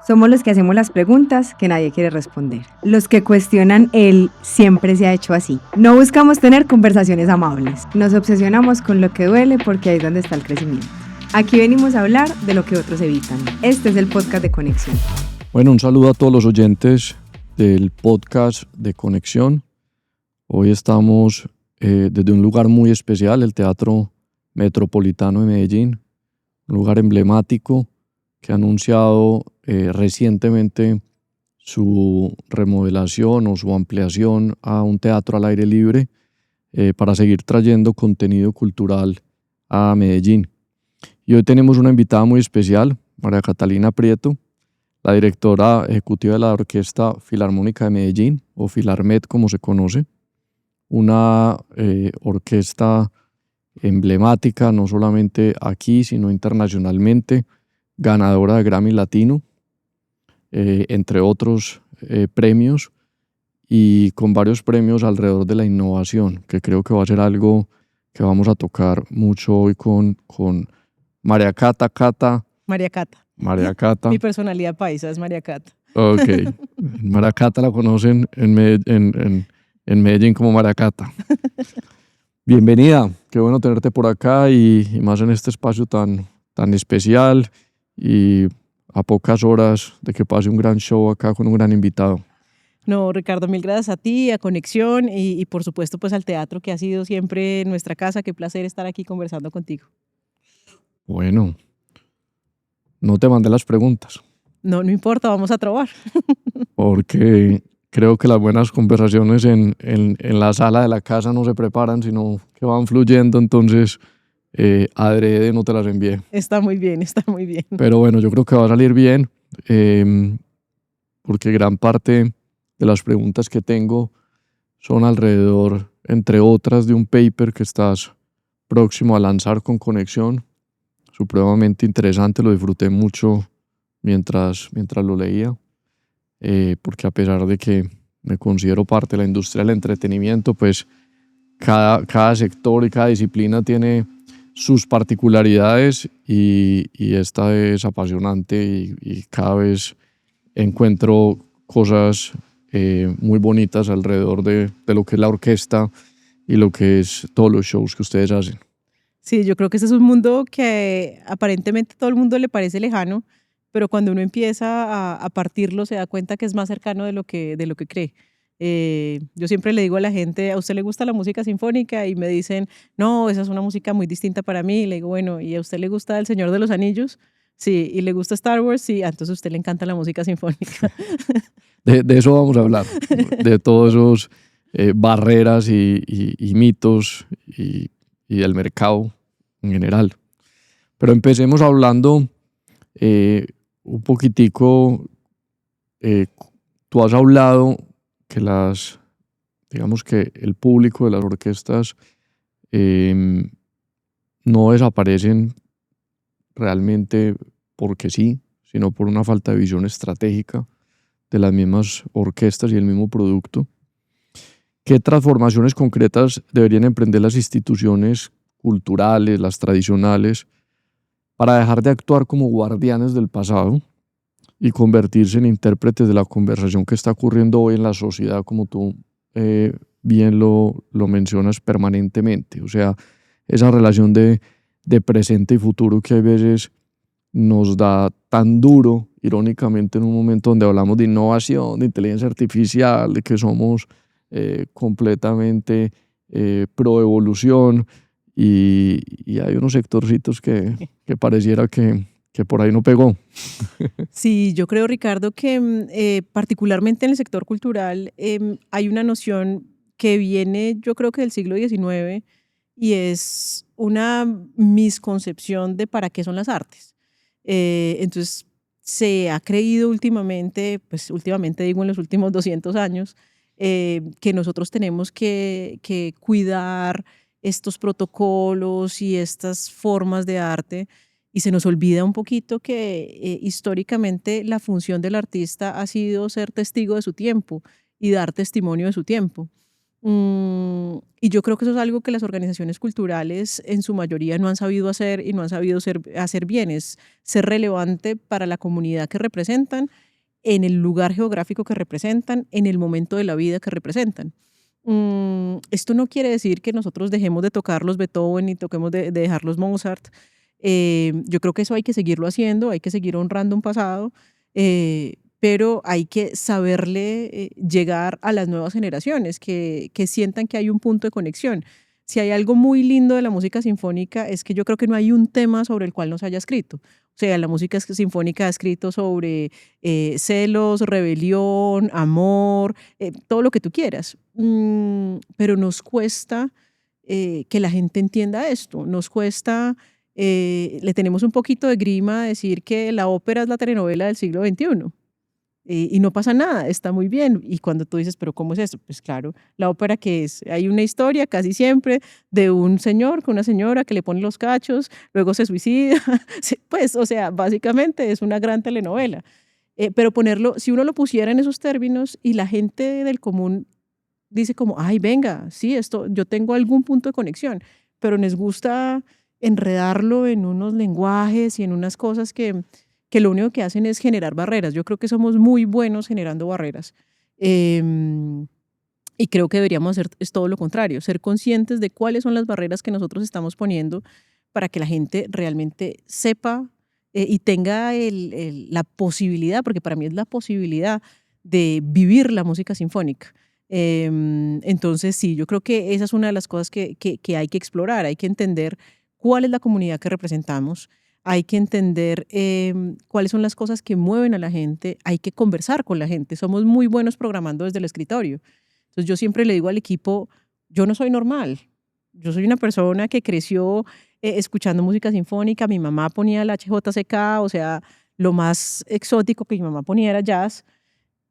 Somos los que hacemos las preguntas que nadie quiere responder. Los que cuestionan el siempre se ha hecho así. No buscamos tener conversaciones amables. Nos obsesionamos con lo que duele porque ahí es donde está el crecimiento. Aquí venimos a hablar de lo que otros evitan. Este es el podcast de Conexión. Bueno, un saludo a todos los oyentes del podcast de Conexión. Hoy estamos desde un lugar muy especial, el Teatro Metropolitano de Medellín, un lugar emblemático que ha anunciado recientemente su remodelación o su ampliación a un teatro al aire libre para seguir trayendo contenido cultural a Medellín. Y hoy tenemos una invitada muy especial, María Catalina Prieto, la directora ejecutiva de la Orquesta Filarmónica de Medellín, o Filarmet como se conoce, una orquesta emblemática no solamente aquí, sino internacionalmente, ganadora de Grammy Latino, entre otros premios, y con varios premios alrededor de la innovación, que creo que va a ser algo que vamos a tocar mucho hoy con María Cata. María Cata. María Cata. Mi personalidad paisa es María Cata. Ok. María Cata la conocen en Medellín como María Cata. Bienvenida, qué bueno tenerte por acá y más en este espacio tan especial y a pocas horas de que pase un gran show acá con un gran invitado. No, Ricardo, mil gracias a ti, a Conexión y por supuesto pues al teatro que ha sido siempre nuestra casa. Qué placer estar aquí conversando contigo. Bueno, no te mandé las preguntas. No importa, vamos a trobar. Porque creo que las buenas conversaciones en la sala de la casa no se preparan, sino que van fluyendo, entonces adrede no te las envié. Está muy bien, está muy bien. Pero bueno, yo creo que va a salir bien, porque gran parte de las preguntas que tengo son alrededor, entre otras, de un paper que estás próximo a lanzar con Conexión, supremamente interesante, lo disfruté mucho mientras lo leía. Porque a pesar de que me considero parte de la industria del entretenimiento, pues cada sector y cada disciplina tiene sus particularidades y esta es apasionante y cada vez encuentro cosas muy bonitas alrededor de lo que es la orquesta y lo que es todos los shows que ustedes hacen. Sí, yo creo que ese es un mundo que aparentemente todo el mundo le parece lejano, pero cuando uno empieza a partirlo se da cuenta que es más cercano de lo que cree. Yo siempre le digo a la gente, ¿a usted le gusta la música sinfónica? Y me dicen, no, esa es una música muy distinta para mí. Y le digo, bueno, ¿y a usted le gusta El Señor de los Anillos? Sí. ¿Y le gusta Star Wars? Sí. Entonces a usted le encanta la música sinfónica. De eso vamos a hablar, de todos esos barreras y mitos y del mercado en general. Pero empecemos hablando un poquitico. Tú has hablado que digamos que el público de las orquestas no desaparecen realmente porque sí, sino por una falta de visión estratégica de las mismas orquestas y el mismo producto. ¿Qué transformaciones concretas deberían emprender las instituciones culturales, las tradicionales, para dejar de actuar como guardianes del pasado y convertirse en intérpretes de la conversación que está ocurriendo hoy en la sociedad, como tú bien lo mencionas permanentemente? O sea, esa relación de presente y futuro que hay veces nos da tan duro, irónicamente, en un momento donde hablamos de innovación, de inteligencia artificial, de que somos completamente pro evolución y hay unos sectorcitos que pareciera que por ahí no pegó. Sí, yo creo, Ricardo, que particularmente en el sector cultural hay una noción que viene, yo creo que del siglo XIX, y es una misconcepción de para qué son las artes. Entonces, se ha creído últimamente, pues últimamente digo en los últimos 200 años, que nosotros tenemos que cuidar estos protocolos y estas formas de arte, y se nos olvida un poquito que históricamente la función del artista ha sido ser testigo de su tiempo y dar testimonio de su tiempo. Y yo creo que eso es algo que las organizaciones culturales en su mayoría no han sabido hacer y no han sabido hacer bien, es ser relevante para la comunidad que representan, en el lugar geográfico que representan, en el momento de la vida que representan. Esto no quiere decir que nosotros dejemos de tocar los Beethoven y toquemos de dejar los Mozart. Yo creo que eso hay que seguirlo haciendo, hay que seguir honrando un pasado, pero hay que saberle llegar a las nuevas generaciones, que sientan que hay un punto de conexión. Si hay algo muy lindo de la música sinfónica es que yo creo que no hay un tema sobre el cual no se haya escrito. O sea, la música sinfónica ha escrito sobre celos, rebelión, amor, todo lo que tú quieras. Pero nos cuesta que la gente entienda esto. Nos cuesta, le tenemos un poquito de grima a decir que la ópera es la telenovela del siglo XXI. Y no pasa nada, está muy bien. Y cuando tú dices, ¿pero cómo es eso? Pues claro, la ópera que es, hay una historia casi siempre de un señor con una señora que le pone los cachos, luego se suicida. Sí, pues, o sea, básicamente es una gran telenovela. Pero ponerlo, si uno lo pusiera en esos términos y la gente del común dice como, ay, venga, sí, esto, yo tengo algún punto de conexión, pero nos gusta enredarlo en unos lenguajes y en unas cosas que lo único que hacen es generar barreras. Yo creo que somos muy buenos generando barreras. Em, y creo que deberíamos hacer es todo lo contrario, ser conscientes de cuáles son las barreras que nosotros estamos poniendo para que la gente realmente sepa y tenga la posibilidad, porque para mí es la posibilidad de vivir la música sinfónica. Entonces, sí, yo creo que esa es una de las cosas que hay que explorar, hay que entender cuál es la comunidad que representamos, hay que entender cuáles son las cosas que mueven a la gente, hay que conversar con la gente. Somos muy buenos programando desde el escritorio. Entonces yo siempre le digo al equipo, yo no soy normal, yo soy una persona que creció escuchando música sinfónica, mi mamá ponía la HJCK, o sea, lo más exótico que mi mamá ponía era jazz,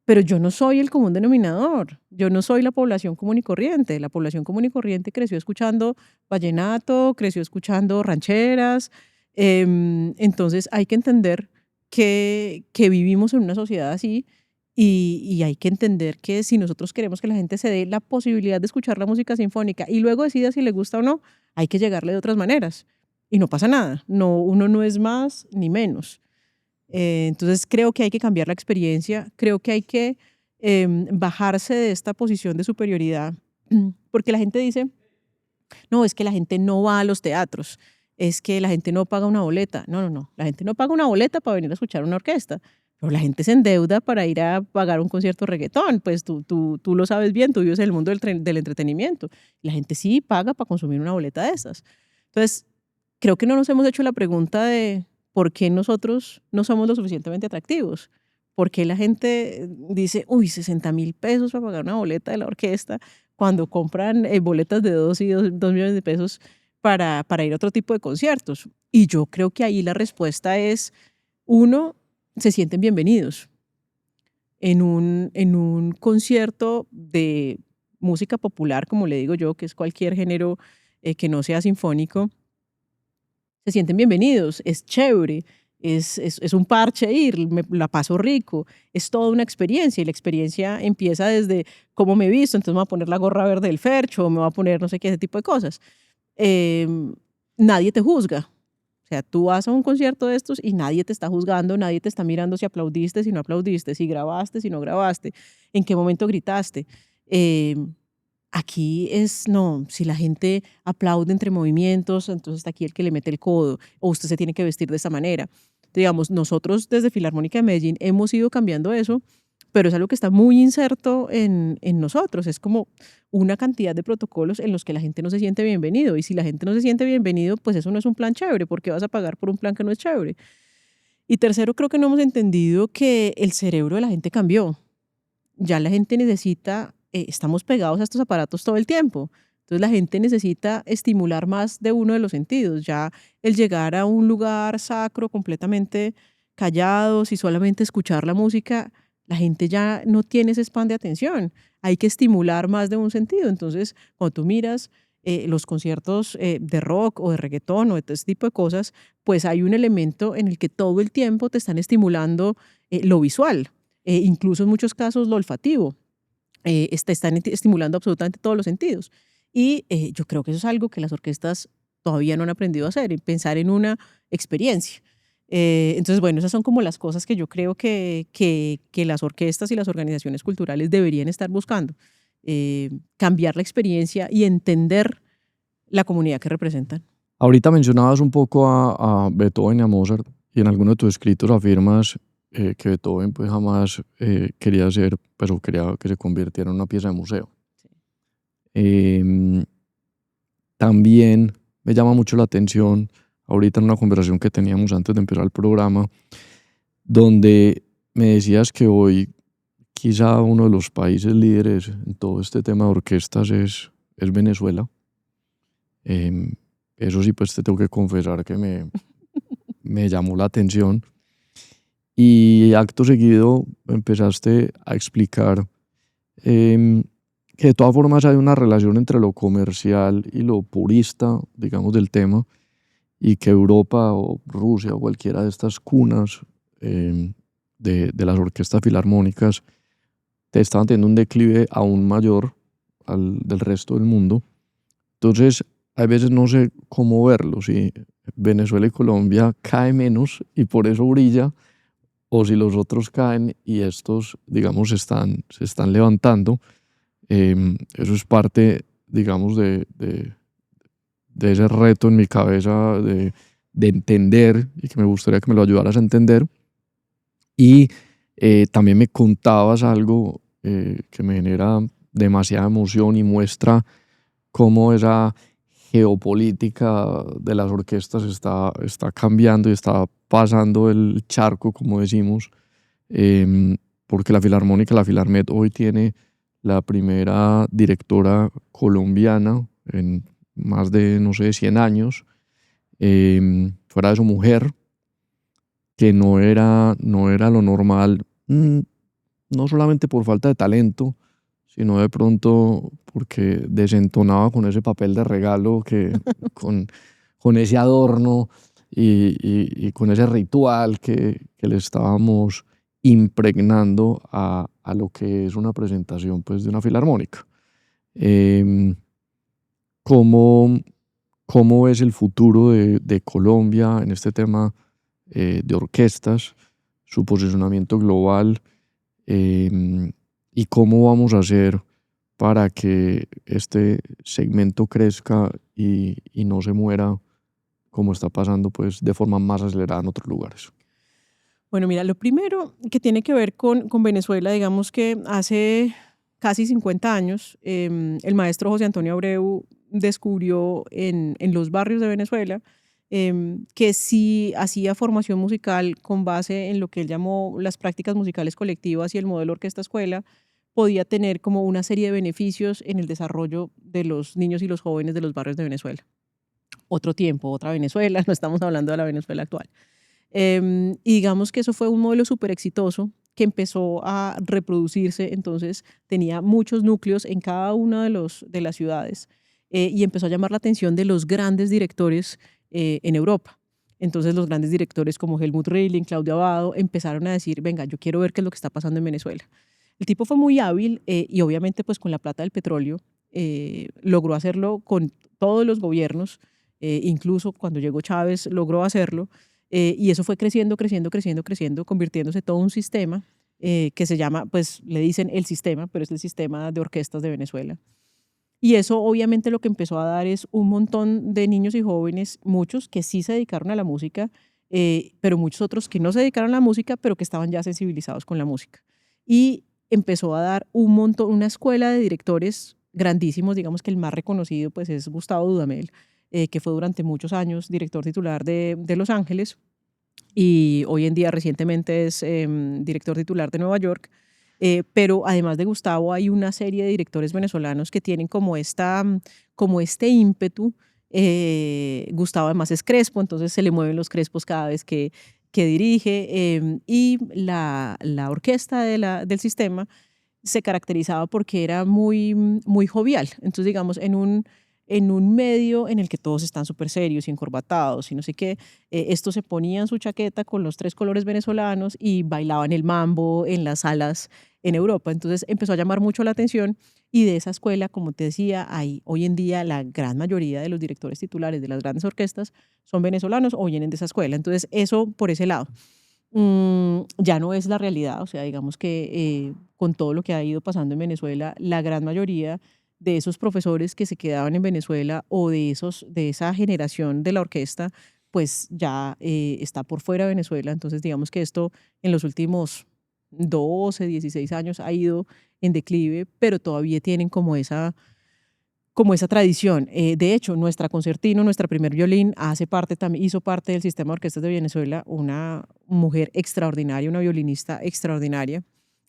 pero yo no soy el común denominador, yo no soy la población común y corriente. La población común y corriente creció escuchando vallenato, creció escuchando rancheras. Entonces hay que entender que vivimos en una sociedad así y hay que entender que si nosotros queremos que la gente se dé la posibilidad de escuchar la música sinfónica y luego decida si le gusta o no, hay que llegarle de otras maneras. Y no pasa nada, no, uno no es más ni menos. Entonces creo que hay que cambiar la experiencia, creo que hay que bajarse de esta posición de superioridad, porque la gente dice, no, es que la gente no va a los teatros, es que la gente no paga una boleta. No, no, no, la gente no paga una boleta para venir a escuchar una orquesta, pero la gente se endeuda para ir a pagar un concierto de reggaetón, pues tú lo sabes bien, tú vives en el mundo del entretenimiento. La gente sí paga para consumir una boleta de esas. Entonces, creo que no nos hemos hecho la pregunta de por qué nosotros no somos lo suficientemente atractivos. ¿Por qué la gente dice, uy, 60.000 pesos para pagar una boleta de la orquesta cuando compran boletas de 2 millones de pesos para ir a otro tipo de conciertos? Y yo creo que ahí la respuesta es, uno, se sienten bienvenidos en un concierto de música popular, como le digo yo, que es cualquier género que no sea sinfónico, se sienten bienvenidos, es chévere, es un parche ir, me la paso rico, es toda una experiencia y la experiencia empieza desde cómo me he visto, entonces me voy a poner la gorra verde del Fercho, me voy a poner no sé qué, ese tipo de cosas. Nadie te juzga. O sea, tú vas a un concierto de estos y nadie te está juzgando, nadie te está mirando si aplaudiste, si no aplaudiste, si grabaste, si no grabaste, en qué momento gritaste. Eh, Aquí es, no, si la gente aplaude entre movimientos, entonces está aquí el que le mete el codo, o usted se tiene que vestir de esta manera. Digamos, nosotros desde Filarmónica de Medellín hemos ido cambiando eso, pero es algo que está muy inserto en nosotros. Es como una cantidad de protocolos en los que la gente no se siente bienvenido. Y si la gente no se siente bienvenido, pues eso no es un plan chévere, porque vas a pagar por un plan que no es chévere. Y tercero, creo que no hemos entendido que el cerebro de la gente cambió. Ya la gente necesita, estamos pegados a estos aparatos todo el tiempo. Entonces la gente necesita estimular más de uno de los sentidos. Ya el llegar a un lugar sacro completamente callados y solamente escuchar la música, la gente ya no tiene ese span de atención. Hay que estimular más de un sentido. Entonces, cuando tú miras los conciertos de rock o de reggaetón o de todo ese tipo de cosas, pues hay un elemento en el que todo el tiempo te están estimulando lo visual, incluso en muchos casos lo olfativo. están estimulando absolutamente todos los sentidos. Y yo creo que eso es algo que las orquestas todavía no han aprendido a hacer, pensar en una experiencia. Entonces, bueno, esas son como las cosas que yo creo que las orquestas y las organizaciones culturales deberían estar buscando. Cambiar la experiencia y entender la comunidad que representan. Ahorita mencionabas un poco a Beethoven y a Mozart, y en alguno de tus escritos afirmas que Beethoven pues jamás quería ser, pero quería que se convirtiera en una pieza de museo. Em, También me llama mucho la atención, ahorita en una conversación que teníamos antes de empezar el programa, donde me decías que hoy quizá uno de los países líderes en todo este tema de orquestas es Venezuela. Eso sí, pues te tengo que confesar que me llamó la atención. Y acto seguido empezaste a explicar que de todas formas hay una relación entre lo comercial y lo purista, digamos, del tema, y que Europa o Rusia o cualquiera de estas cunas de las orquestas filarmónicas te estaban teniendo un declive aún mayor al del resto del mundo. Entonces, a veces no sé cómo verlo, si Venezuela y Colombia cae menos y por eso brilla, o si los otros caen y estos, digamos, se están levantando. Eso es parte, digamos, de ese reto en mi cabeza de entender y que me gustaría que me lo ayudaras a entender. Y también me contabas algo que me genera demasiada emoción y muestra cómo esa geopolítica de las orquestas está cambiando y está pasando el charco, como decimos, porque la Filarmónica, la Filarmet, hoy tiene la primera directora colombiana en más de, no sé, 100 años, fuera de su mujer, que no era lo normal, no solamente por falta de talento, sino de pronto porque desentonaba con ese papel de regalo, con ese adorno y con ese ritual que le estábamos impregnando a lo que es una presentación pues, de una filarmónica. Em, ¿Cómo, cómo es el futuro de Colombia en este tema de orquestas, su posicionamiento global, y cómo vamos a hacer para que este segmento crezca y no se muera como está pasando pues, de forma más acelerada en otros lugares? Bueno, mira, lo primero que tiene que ver con Venezuela, digamos que hace casi 50 años, el maestro José Antonio Abreu descubrió en los barrios de Venezuela que si hacía formación musical con base en lo que él llamó las prácticas musicales colectivas y el modelo orquesta-escuela, podía tener como una serie de beneficios en el desarrollo de los niños y los jóvenes de los barrios de Venezuela. Otro tiempo, otra Venezuela, no estamos hablando de la Venezuela actual. Y digamos que eso fue un modelo súper exitoso que empezó a reproducirse, entonces tenía muchos núcleos en cada una de las ciudades y empezó a llamar la atención de los grandes directores en Europa. Entonces los grandes directores como Helmut Rilling, Claudio Abbado, empezaron a decir, venga, yo quiero ver qué es lo que está pasando en Venezuela. El tipo fue muy hábil y obviamente pues con la plata del petróleo logró hacerlo con todos los gobiernos, incluso cuando llegó Chávez logró hacerlo. Y eso fue creciendo, creciendo, creciendo, creciendo, convirtiéndose todo un sistema que se llama, pues le dicen el sistema, pero es el sistema de orquestas de Venezuela. Y eso obviamente lo que empezó a dar es un montón de niños y jóvenes, muchos que sí se dedicaron a la música, pero muchos otros que no se dedicaron a la música, pero que estaban ya sensibilizados con la música. Y empezó a dar un montón, una escuela de directores grandísimos, digamos que el más reconocido pues es Gustavo Dudamel, que fue durante muchos años director titular de Los Ángeles y hoy en día recientemente es director titular de Nueva York. Pero además de Gustavo hay una serie de directores venezolanos que tienen como, como este ímpetu. Gustavo además es crespo, entonces se le mueven los crespos cada vez que dirige y la orquesta del sistema se caracterizaba porque era muy, muy jovial. Entonces, digamos, en un medio en el que todos están súper serios y encorbatados y no sé qué, estos se ponían su chaqueta con los tres colores venezolanos y bailaban el mambo en las salas en Europa. Entonces empezó a llamar mucho la atención y de esa escuela, como te decía, hay hoy en día la gran mayoría de los directores titulares de las grandes orquestas son venezolanos o vienen de esa escuela. Entonces eso por ese lado. Ya no es la realidad, o sea, digamos que con todo lo que ha ido pasando en Venezuela, la gran mayoría de esos profesores que se quedaban en Venezuela o de esa generación de la orquesta, pues ya está por fuera de Venezuela. Entonces, digamos que esto en los últimos 12, 16 años ha ido en declive, pero todavía tienen como esa tradición. De hecho, nuestra concertino, nuestra primer violín, hizo parte del sistema de orquestas de Venezuela, una mujer extraordinaria, una violinista extraordinaria,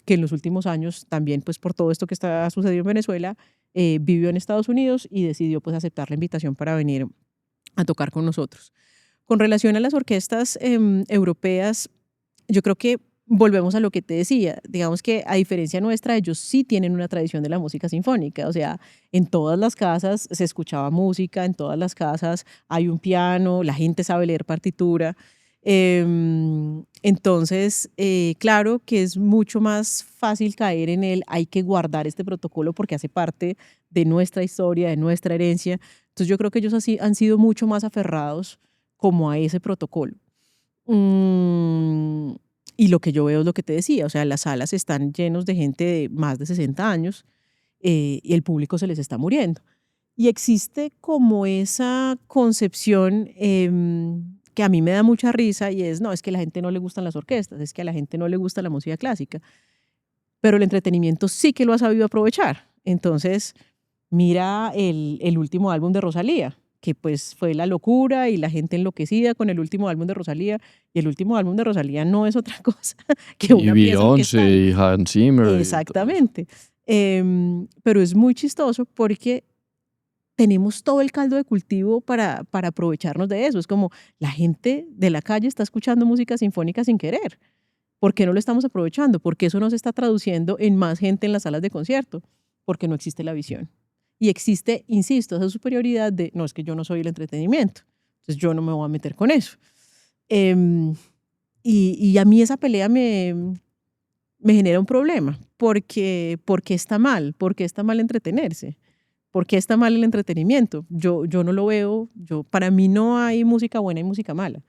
que en los últimos años también, pues por todo esto que está sucediendo en Venezuela, vivió en Estados Unidos y decidió pues aceptar la invitación para venir a tocar con nosotros. Con relación a las orquestas europeas, yo creo que volvemos a lo que te decía, digamos que a diferencia nuestra, ellos sí tienen una tradición de la música sinfónica, o sea, en todas las casas se escuchaba música, en todas las casas hay un piano, la gente sabe leer partitura. Entonces, claro que es mucho más fácil caer en hay que guardar este protocolo porque hace parte de nuestra historia, de nuestra herencia. Entonces yo creo que ellos así han sido mucho más aferrados como a ese protocolo. Mm, y lo que yo veo es lo que te decía, o sea, las salas están llenos de gente de más de 60 años y el público se les está muriendo. Y existe como esa concepción que a mí me da mucha risa y es, no, es que a la gente no le gustan las orquestas, es que a la gente no le gusta la música clásica, pero el entretenimiento sí que lo ha sabido aprovechar. Entonces, mira el último álbum de Rosalía, que pues fue la locura y la gente enloquecida con el último álbum de Rosalía, y el último álbum de Rosalía no es otra cosa que Y una pieza Beyoncé orquestal. y Hans Zimmer y todo eso. Exactamente. Pero es muy chistoso porque tenemos todo el caldo de cultivo para aprovecharnos de eso. Es como la gente de la calle está escuchando música sinfónica sin querer. ¿Por qué no lo estamos aprovechando? Porque eso no se está traduciendo en más gente en las salas de concierto, porque no existe la visión. Y existe, insisto, esa superioridad de, no, es que yo no soy el entretenimiento, entonces yo no me voy a meter con eso. Em, y a mí esa pelea me genera un problema, porque está mal entretenerse, porque está mal el entretenimiento. Yo no lo veo, para mí no hay música buena y música mala.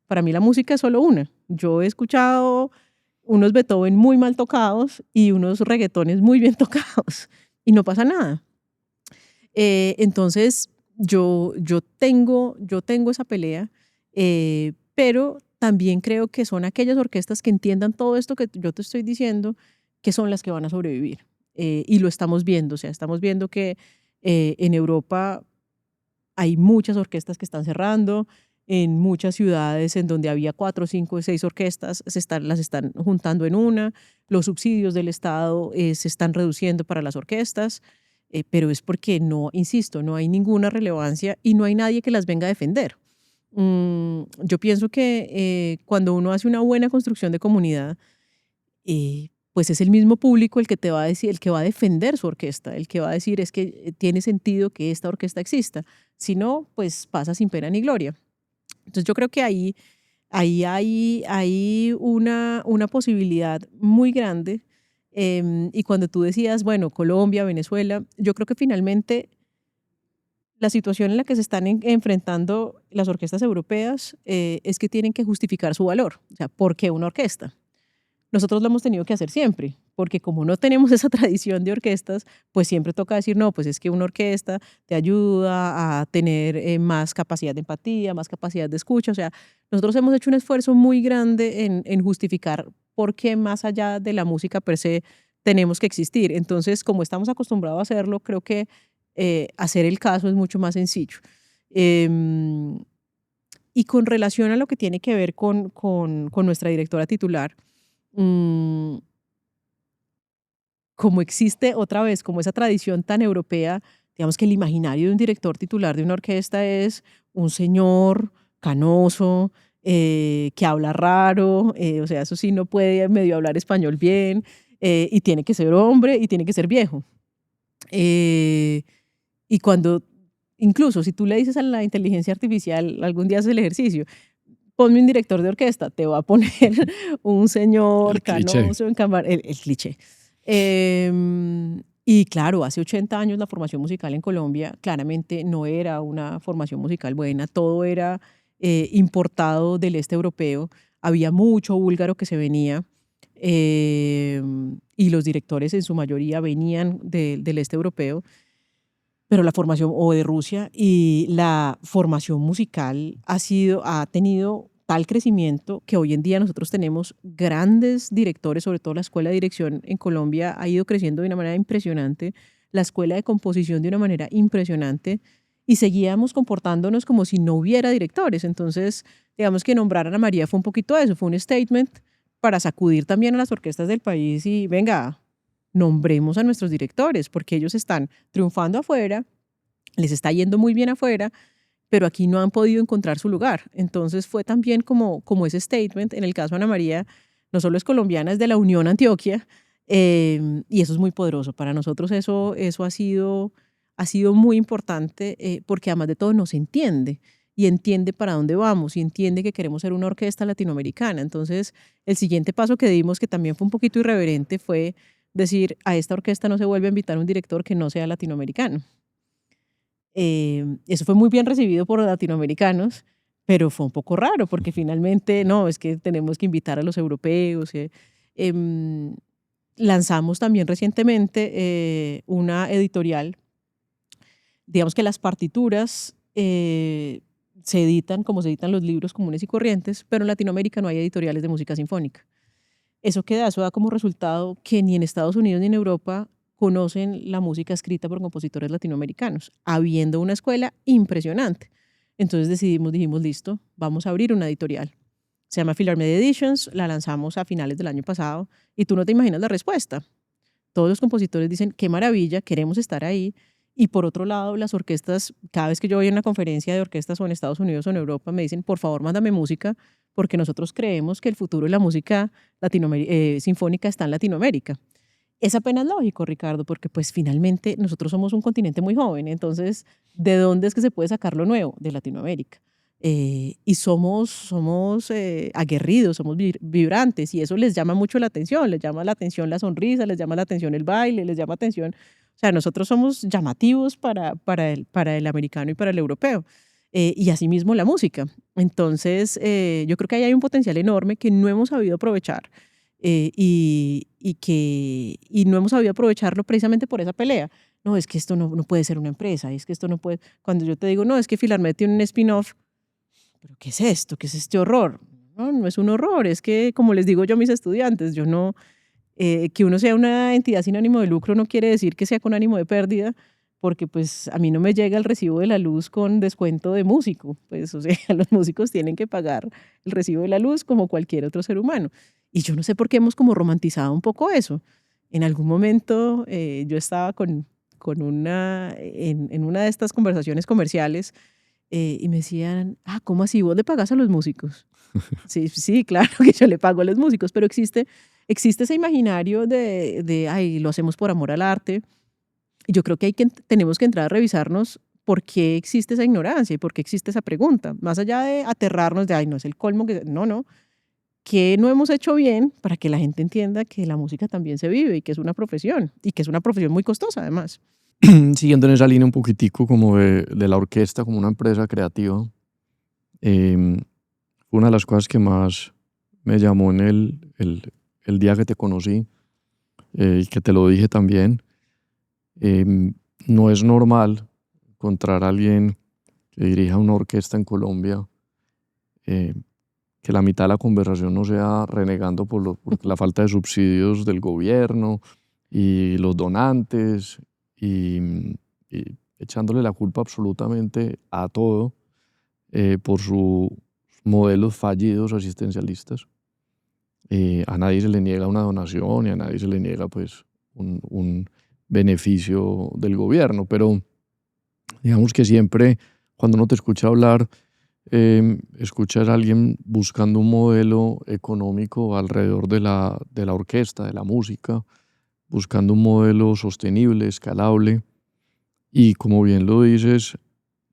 Para mí la música es solo una. Yo he escuchado unos Beethoven muy mal tocados y unos reggaetones muy bien tocados y no pasa nada. Entonces, yo tengo esa pelea, pero también creo que son aquellas orquestas que entiendan todo esto que yo te estoy diciendo, que son las que van a sobrevivir. Y lo estamos viendo, o sea, estamos viendo que en Europa hay muchas orquestas que están cerrando, en muchas ciudades en donde había 4, 5, 6 orquestas, las están juntando en una, los subsidios del Estado se están reduciendo para las orquestas, pero es porque no, insisto, no hay ninguna relevancia y no hay nadie que las venga a defender. Yo pienso que cuando uno hace una buena construcción de comunidad, pues es el mismo público el que te va a decir, el que va a defender su orquesta, el que va a decir es que tiene sentido que esta orquesta exista. Si no, pues pasa sin pena ni gloria. Entonces yo creo que ahí hay una posibilidad muy grande. Y cuando tú decías, bueno, Colombia, Venezuela, yo creo que finalmente la situación en la que se están enfrentando las orquestas europeas es que tienen que justificar su valor. O sea, ¿por qué una orquesta? Nosotros lo hemos tenido que hacer siempre, porque como no tenemos esa tradición de orquestas, pues siempre toca decir, no, pues es que una orquesta te ayuda a tener más capacidad de empatía, más capacidad de escucha. O sea, nosotros hemos hecho un esfuerzo muy grande en justificar por qué más allá de la música per se tenemos que existir. Entonces, como estamos acostumbrados a hacerlo, creo que hacer el caso es mucho más sencillo. Em, y con relación a lo que tiene que ver con nuestra directora titular, mm, como existe otra vez, como esa tradición tan europea, digamos que el imaginario de un director titular de una orquesta es un señor canoso, que habla raro, o sea, eso sí, no puede medio hablar español bien, y tiene que ser hombre y tiene que ser viejo. Eh, y cuando, incluso si tú le dices a la inteligencia artificial, algún día haces el ejercicio, ponme un director de orquesta, te va a poner un señor El cliché. canoso el cliché. Y claro, hace 80 años la formación musical en Colombia claramente no era una formación musical buena, todo era importado del este europeo, había mucho búlgaro que se venía y los directores en su mayoría venían del este europeo, pero la formación, o de Rusia, y la formación musical ha tenido tal crecimiento que hoy en día nosotros tenemos grandes directores, sobre todo la escuela de dirección en Colombia ha ido creciendo de una manera impresionante, la escuela de composición de una manera impresionante, y seguíamos comportándonos como si no hubiera directores. Entonces, digamos que nombrar a Ana María fue un poquito eso, fue un statement para sacudir también a las orquestas del país y venga, nombremos a nuestros directores, porque ellos están triunfando afuera, les está yendo muy bien afuera, pero aquí no han podido encontrar su lugar. Entonces fue también como ese statement. En el caso de Ana María, no solo es colombiana, es de la Unión Antioquia, y eso es muy poderoso. Para nosotros eso ha sido muy importante, porque además de todo nos entiende y entiende para dónde vamos y entiende que queremos ser una orquesta latinoamericana. Entonces, el siguiente paso que dimos, que también fue un poquito irreverente, fue decir, a esta orquesta no se vuelve a invitar un director que no sea latinoamericano. Eso fue muy bien recibido por los latinoamericanos, pero fue un poco raro porque finalmente, no, es que tenemos que invitar a los europeos. Em, Lanzamos también recientemente una editorial. Digamos que las partituras se editan como se editan los libros comunes y corrientes, pero en Latinoamérica no hay editoriales de música sinfónica. Eso da como resultado que ni en Estados Unidos ni en Europa conocen la música escrita por compositores latinoamericanos, habiendo una escuela impresionante. Entonces dijimos, listo, vamos a abrir una editorial. Se llama Philharmonia Editions, la lanzamos a finales del año pasado y tú no te imaginas la respuesta. Todos los compositores dicen, qué maravilla, queremos estar ahí. Y por otro lado, las orquestas, cada vez que yo voy a una conferencia de orquestas o en Estados Unidos o en Europa, me dicen, por favor, mándame música, porque nosotros creemos que el futuro de la música sinfónica está en Latinoamérica. Es apenas lógico, Ricardo, porque pues finalmente nosotros somos un continente muy joven, entonces, ¿de dónde es que se puede sacar lo nuevo? De Latinoamérica. Y somos aguerridos, somos vibrantes, y eso les llama mucho la atención, les llama la atención la sonrisa, les llama la atención el baile, les llama atención, o sea, nosotros somos llamativos para el americano y para el europeo, y asimismo la música. Entonces, yo creo que ahí hay un potencial enorme que no hemos sabido aprovechar, y no hemos sabido aprovecharlo precisamente por esa pelea. No, es que esto no puede ser una empresa, es que esto no puede, cuando yo te digo, no, es que Filarmet tiene un spin-off, pero ¿qué es esto? ¿Qué es este horror? No, no es un horror, es que, como les digo yo a mis estudiantes, yo no, que uno sea una entidad sin ánimo de lucro no quiere decir que sea con ánimo de pérdida, porque pues a mí no me llega el recibo de la luz con descuento de músico, pues o sea, los músicos tienen que pagar el recibo de la luz como cualquier otro ser humano. Y yo no sé por qué hemos como romantizado un poco eso. En algún momento yo estaba en una de estas conversaciones comerciales, y me decían, ¿cómo así? ¿Vos le pagas a los músicos? Sí, sí, claro que yo le pago a los músicos, pero existe ese imaginario ay, lo hacemos por amor al arte. Y yo creo que tenemos que entrar a revisarnos por qué existe esa ignorancia y por qué existe esa pregunta. Más allá de aterrarnos de, ay, no es el colmo que... No, no. ¿Qué no hemos hecho bien para que la gente entienda que la música también se vive y que es una profesión? Y que es una profesión muy costosa, además. Siguiendo en esa línea un poquitico como de la orquesta como una empresa creativa, fue una de las cosas que más me llamó en el día que te conocí, y que te lo dije también. No es normal encontrar a alguien que dirija una orquesta en Colombia, que la mitad de la conversación no sea renegando por la falta de subsidios del gobierno y los donantes y echándole la culpa absolutamente a todo, por sus modelos fallidos asistencialistas. A nadie se le niega una donación y a nadie se le niega pues un beneficio del gobierno, pero digamos que siempre cuando uno te escucha hablar, escuchas a alguien buscando un modelo económico alrededor de la orquesta, de la música, buscando un modelo sostenible, escalable, y como bien lo dices,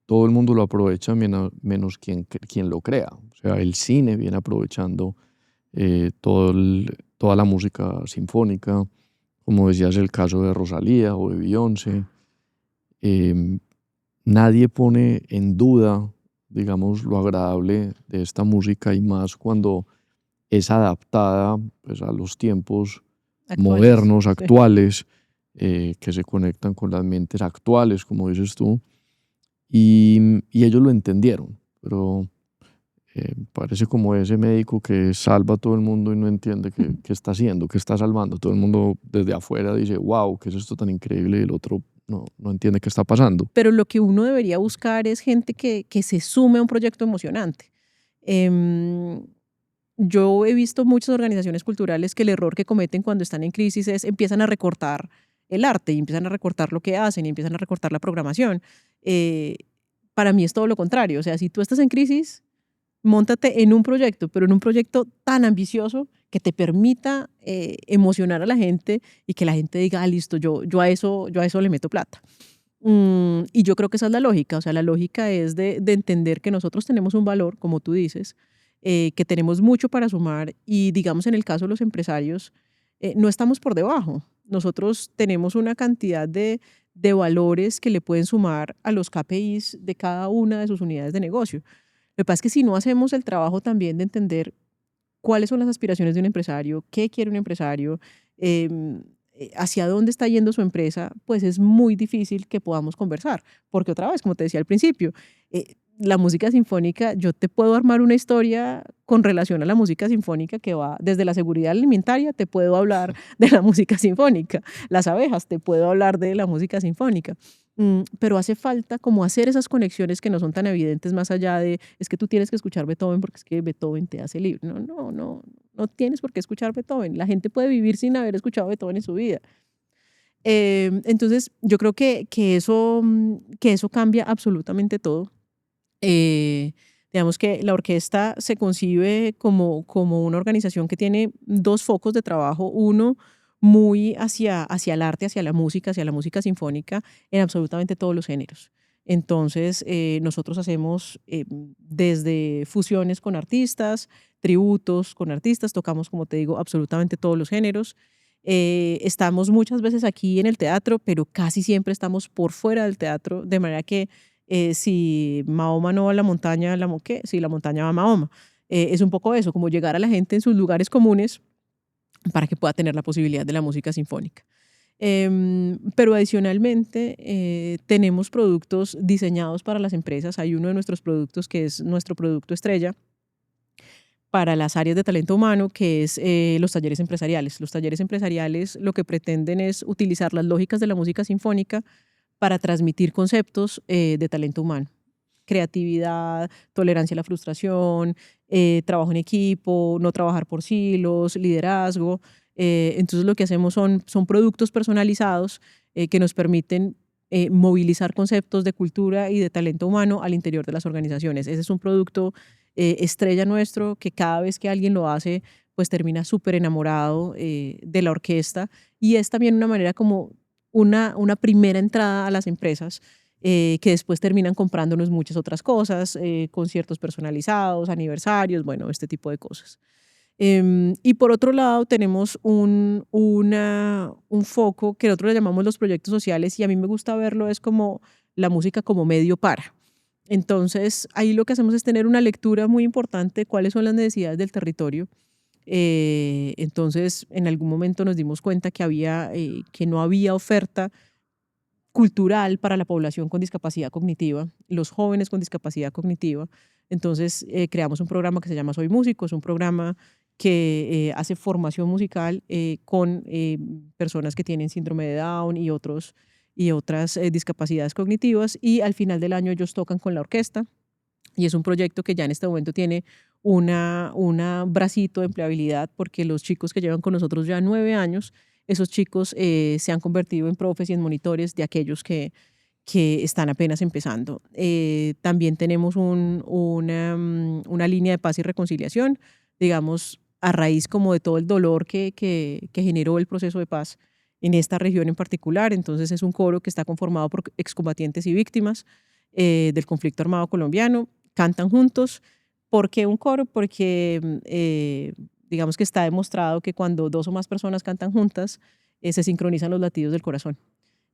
todo el mundo lo aprovecha menos quien lo crea. O sea, el cine viene aprovechando toda la música sinfónica, como decías el caso de Rosalía o de Beyoncé. Nadie pone en duda, digamos, lo agradable de esta música y más cuando es adaptada pues, a los tiempos Actuales. modernos, Sí. actuales, que se conectan con las mentes actuales, como dices tú, y ellos lo entendieron, pero parece como ese médico que salva a todo el mundo y no entiende qué está haciendo, qué está salvando. Todo el mundo desde afuera dice, wow, ¿qué es esto tan increíble? Y el otro no entiende qué está pasando. Pero lo que uno debería buscar es gente que se sume a un proyecto emocionante. Em, yo he visto muchas organizaciones culturales que el error que cometen cuando están en crisis es empiezan a recortar el arte y empiezan a recortar lo que hacen y empiezan a recortar la programación. Eh, para mí es todo lo contrario. O sea, si tú estás en crisis, móntate en un proyecto, pero en un proyecto tan ambicioso que te permita emocionar a la gente y que la gente diga, ah, listo, yo a eso le meto plata. Y yo creo que esa es la lógica, o sea, la lógica es de entender que nosotros tenemos un valor, como tú dices, que tenemos mucho para sumar y digamos en el caso de los empresarios, no estamos por debajo. Nosotros tenemos una cantidad de valores que le pueden sumar a los KPIs de cada una de sus unidades de negocio. Lo que pasa es que si no hacemos el trabajo también de entender cuáles son las aspiraciones de un empresario, qué quiere un empresario, hacia dónde está yendo su empresa, pues es muy difícil que podamos conversar. Porque otra vez, como te decía al principio, la música sinfónica, yo te puedo armar una historia con relación a la música sinfónica que va desde la seguridad alimentaria, te puedo hablar de la música sinfónica, las abejas, te puedo hablar de la música sinfónica. Pero hace falta como hacer esas conexiones que no son tan evidentes más allá de, es que tú tienes que escuchar Beethoven porque es que Beethoven te hace libre. No tienes por qué escuchar Beethoven. La gente puede vivir sin haber escuchado Beethoven en su vida. Entonces, yo creo que eso cambia absolutamente todo. Eh, digamos que la orquesta se concibe como una organización que tiene dos focos de trabajo. Uno, muy hacia el arte, hacia la música sinfónica, en absolutamente todos los géneros. Entonces, nosotros hacemos desde fusiones con artistas, tributos con artistas, tocamos, como te digo, absolutamente todos los géneros. Estamos muchas veces aquí en el teatro, pero casi siempre estamos por fuera del teatro, de manera que si Mahoma no va a la montaña, ¿qué? Si la montaña va a Mahoma. Es un poco eso, como llegar a la gente en sus lugares comunes para que pueda tener la posibilidad de la música sinfónica. Pero adicionalmente tenemos productos diseñados para las empresas. Hay uno de nuestros productos que es nuestro producto estrella para las áreas de talento humano, que es los talleres empresariales. Los talleres empresariales lo que pretenden es utilizar las lógicas de la música sinfónica para transmitir conceptos de talento humano. Creatividad, tolerancia a la frustración, trabajo en equipo, no trabajar por silos, liderazgo. Entonces lo que hacemos son productos personalizados que nos permiten movilizar conceptos de cultura y de talento humano al interior de las organizaciones. Ese es un producto estrella nuestro que cada vez que alguien lo hace, pues termina súper enamorado de la orquesta y es también una manera como una primera entrada a las empresas que después terminan comprándonos muchas otras cosas, conciertos personalizados, aniversarios, bueno, este tipo de cosas. Y por otro lado tenemos un foco que nosotros le llamamos los proyectos sociales y a mí me gusta verlo es como la música como medio para. Entonces ahí lo que hacemos es tener una lectura muy importante de cuáles son las necesidades del territorio. Entonces en algún momento nos dimos cuenta que no había oferta cultural para la población con discapacidad cognitiva, los jóvenes con discapacidad cognitiva. Entonces creamos un programa que se llama Soy Músico, es un programa que hace formación musical con personas que tienen síndrome de Down y otras discapacidades cognitivas y al final del año ellos tocan con la orquesta y es un proyecto que ya en este momento tiene una bracito de empleabilidad porque los chicos que llevan con nosotros ya 9 años, esos chicos se han convertido en profes y en monitores de aquellos que están apenas empezando. También tenemos una línea de paz y reconciliación, digamos, a raíz como de todo el dolor que generó el proceso de paz en esta región en particular. Entonces es un coro que está conformado por excombatientes y víctimas del conflicto armado colombiano, cantan juntos. ¿Por qué un coro? Porque digamos que está demostrado que cuando dos o más personas cantan juntas, se sincronizan los latidos del corazón.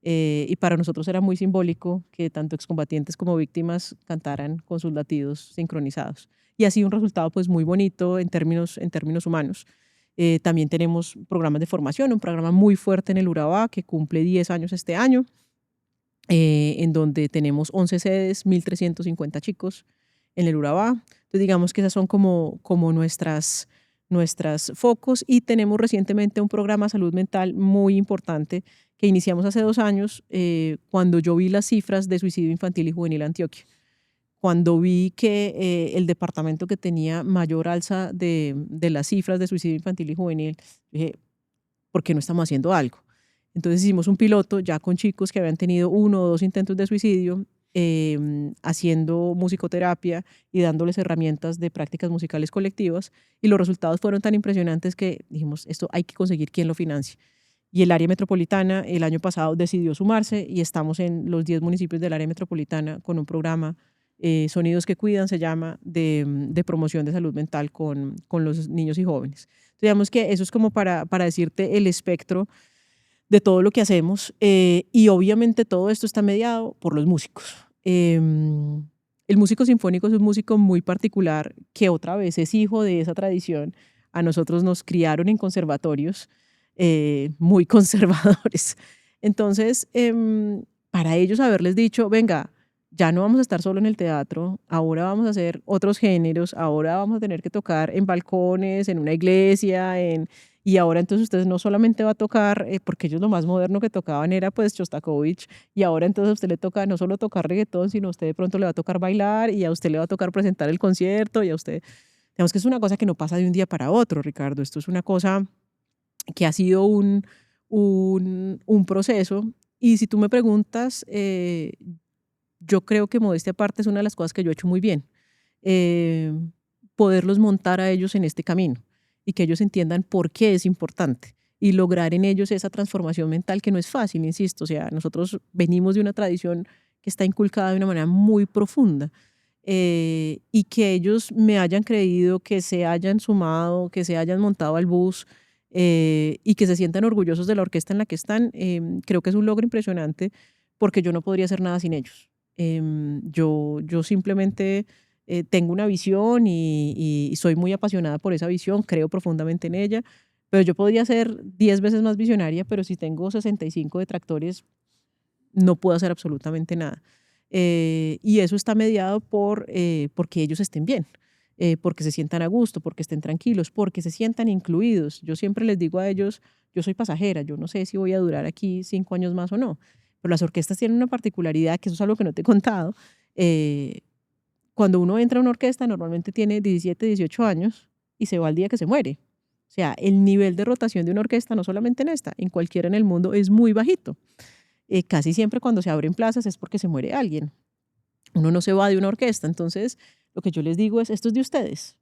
Y para nosotros era muy simbólico que tanto excombatientes como víctimas cantaran con sus latidos sincronizados. Y ha sido un resultado pues muy bonito en términos humanos. También tenemos programas de formación, un programa muy fuerte en el Urabá que cumple 10 años este año, en donde tenemos 11 sedes, 1.350 chicos en el Urabá. Entonces digamos que esas son como nuestras focos, y tenemos recientemente un programa de salud mental muy importante que iniciamos hace 2 años, cuando yo vi las cifras de suicidio infantil y juvenil en Antioquia. Cuando vi que el departamento que tenía mayor alza de las cifras de suicidio infantil y juvenil, dije, ¿por qué no estamos haciendo algo? Entonces hicimos un piloto ya con chicos que habían tenido 1 o 2 intentos de suicidio, haciendo musicoterapia y dándoles herramientas de prácticas musicales colectivas, y los resultados fueron tan impresionantes que dijimos, esto hay que conseguir quien lo financie. Y el área metropolitana el año pasado decidió sumarse, y estamos en los 10 municipios del área metropolitana con un programa, Sonidos que Cuidan se llama, de promoción de salud mental con los niños y jóvenes. Entonces, digamos que eso es como para decirte el espectro de todo lo que hacemos, y obviamente todo esto está mediado por los músicos. El músico sinfónico es un músico muy particular que otra vez es hijo de esa tradición. A nosotros nos criaron en conservatorios muy conservadores. Entonces, para ellos haberles dicho, venga, ya no vamos a estar solo en el teatro, ahora vamos a hacer otros géneros, ahora vamos a tener que tocar en balcones, en una iglesia, y ahora entonces ustedes no solamente va a tocar, porque ellos lo más moderno que tocaban era pues Shostakovich, y ahora entonces a usted le toca no solo tocar reggaetón, sino a usted de pronto le va a tocar bailar, y a usted le va a tocar presentar el concierto, y a usted, digamos que es una cosa que no pasa de un día para otro, Ricardo. Esto es una cosa que ha sido un proceso. Y si tú me preguntas, yo creo que, modestia aparte, es una de las cosas que yo he hecho muy bien. eh, Poderlos montar a ellos en este camino y que ellos entiendan por qué es importante, y lograr en ellos esa transformación mental que no es fácil, insisto. O sea, nosotros venimos de una tradición que está inculcada de una manera muy profunda, y que ellos me hayan creído, que se hayan sumado, que se hayan montado al bus, y que se sientan orgullosos de la orquesta en la que están, creo que es un logro impresionante, porque yo no podría hacer nada sin ellos. Yo simplemente tengo una visión, y soy muy apasionada por esa visión, creo profundamente en ella, pero yo podría ser 10 veces más visionaria, pero si tengo 65 detractores, no puedo hacer absolutamente nada. Y eso está mediado porque ellos estén bien, porque se sientan a gusto, porque estén tranquilos, porque se sientan incluidos. Yo siempre les digo a ellos, yo soy pasajera, yo no sé si voy a durar aquí 5 años más o no, pero las orquestas tienen una particularidad, que eso es algo que no te he contado. Cuando uno entra a una orquesta, normalmente tiene 17, 18 años y se va al día que se muere. O sea, el nivel de rotación de una orquesta, no solamente en esta, en cualquiera en el mundo, es muy bajito. Casi siempre cuando se abren plazas es porque se muere alguien. Uno no se va de una orquesta. Entonces, lo que yo les digo es, esto es de ustedes.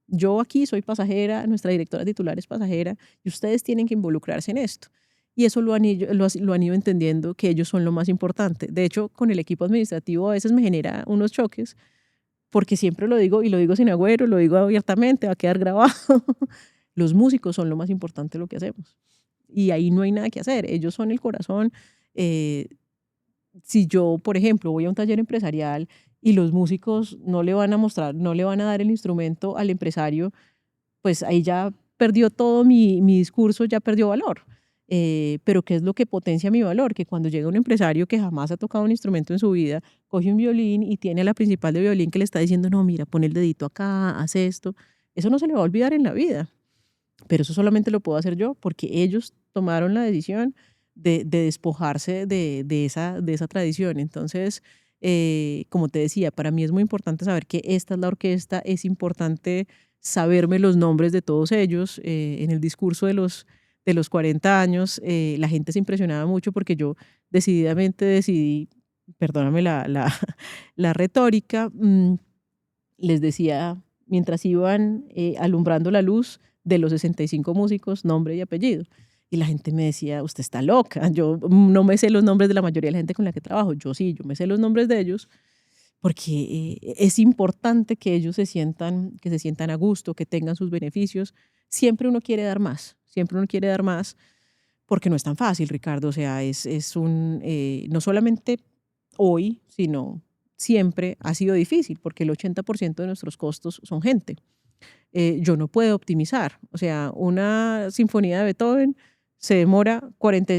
Yo aquí soy pasajera, nuestra directora titular es pasajera, y ustedes tienen que involucrarse en esto. Y eso lo han ido entendiendo, que ellos son lo más importante. De hecho, con el equipo administrativo a veces me genera unos choques, porque siempre lo digo, y lo digo sin agüero, lo digo abiertamente, va a quedar grabado. Los músicos son lo más importante de lo que hacemos. Y ahí no hay nada que hacer. Ellos son el corazón. Eh, si yo, por ejemplo, voy a un taller empresarial y los músicos no le van a mostrar, no le van a dar el instrumento al empresario, pues ahí ya perdió todo mi discurso, ya perdió valor. Pero ¿qué es lo que potencia mi valor? Que cuando llega un empresario que jamás ha tocado un instrumento en su vida, coge un violín y tiene a la principal de violín que le está diciendo, no, mira, pon el dedito acá, haz esto. Eso no se le va a olvidar en la vida. Pero eso solamente lo puedo hacer yo, porque ellos tomaron la decisión de despojarse de esa tradición. Entonces, como te decía, para mí es muy importante saber que esta es la orquesta, es importante saberme los nombres de todos ellos. En el discurso de los 40 años, la gente se impresionaba mucho porque yo decididamente decidí, perdóname la retórica, les decía, mientras iban alumbrando la luz, de los 65 músicos, nombre y apellido. Y la gente me decía, usted está loca, yo no me sé los nombres de la mayoría de la gente con la que trabajo. Yo sí, yo me sé los nombres de ellos, porque es importante que ellos se sientan a gusto, que tengan sus beneficios. Siempre uno quiere dar más, porque no es tan fácil, Ricardo. O sea, no solamente hoy, sino siempre ha sido difícil, porque el 80% de nuestros costos son gente. Yo no puedo optimizar. O sea, una sinfonía de Beethoven se demora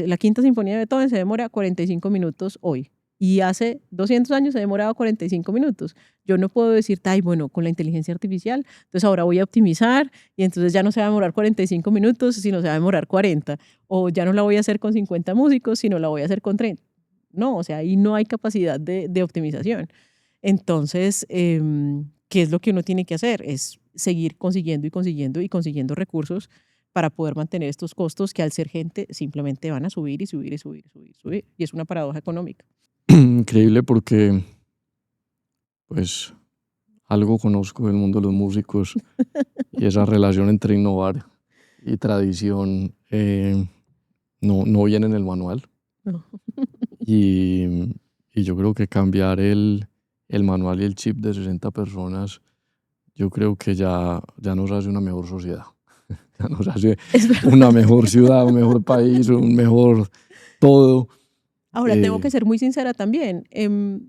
la quinta sinfonía de Beethoven se demora 45 minutos hoy. Y hace 200 años se demoraba 45 minutos. Yo no puedo decirte, ay, bueno, con la inteligencia artificial, entonces ahora voy a optimizar y entonces ya no se va a demorar 45 minutos, sino se va a demorar 40. O ya no la voy a hacer con 50 músicos, sino la voy a hacer con 30. No, o sea, ahí no hay capacidad de optimización. Entonces, ¿qué es lo que uno tiene que hacer? Es seguir consiguiendo y consiguiendo y consiguiendo recursos para poder mantener estos costos que al ser gente simplemente van a subir y subir y subir y subir y subir. Y es una paradoja económica. Increíble porque, pues, algo conozco del mundo de los músicos y esa relación entre innovar y tradición no viene en el manual. No. Y, y yo creo que cambiar el manual y el chip de 60 personas, yo creo que ya nos hace una mejor sociedad. Ya nos hace Es verdad. una mejor ciudad, un mejor país, un mejor todo. Ahora, tengo Eh, que ser muy sincera también.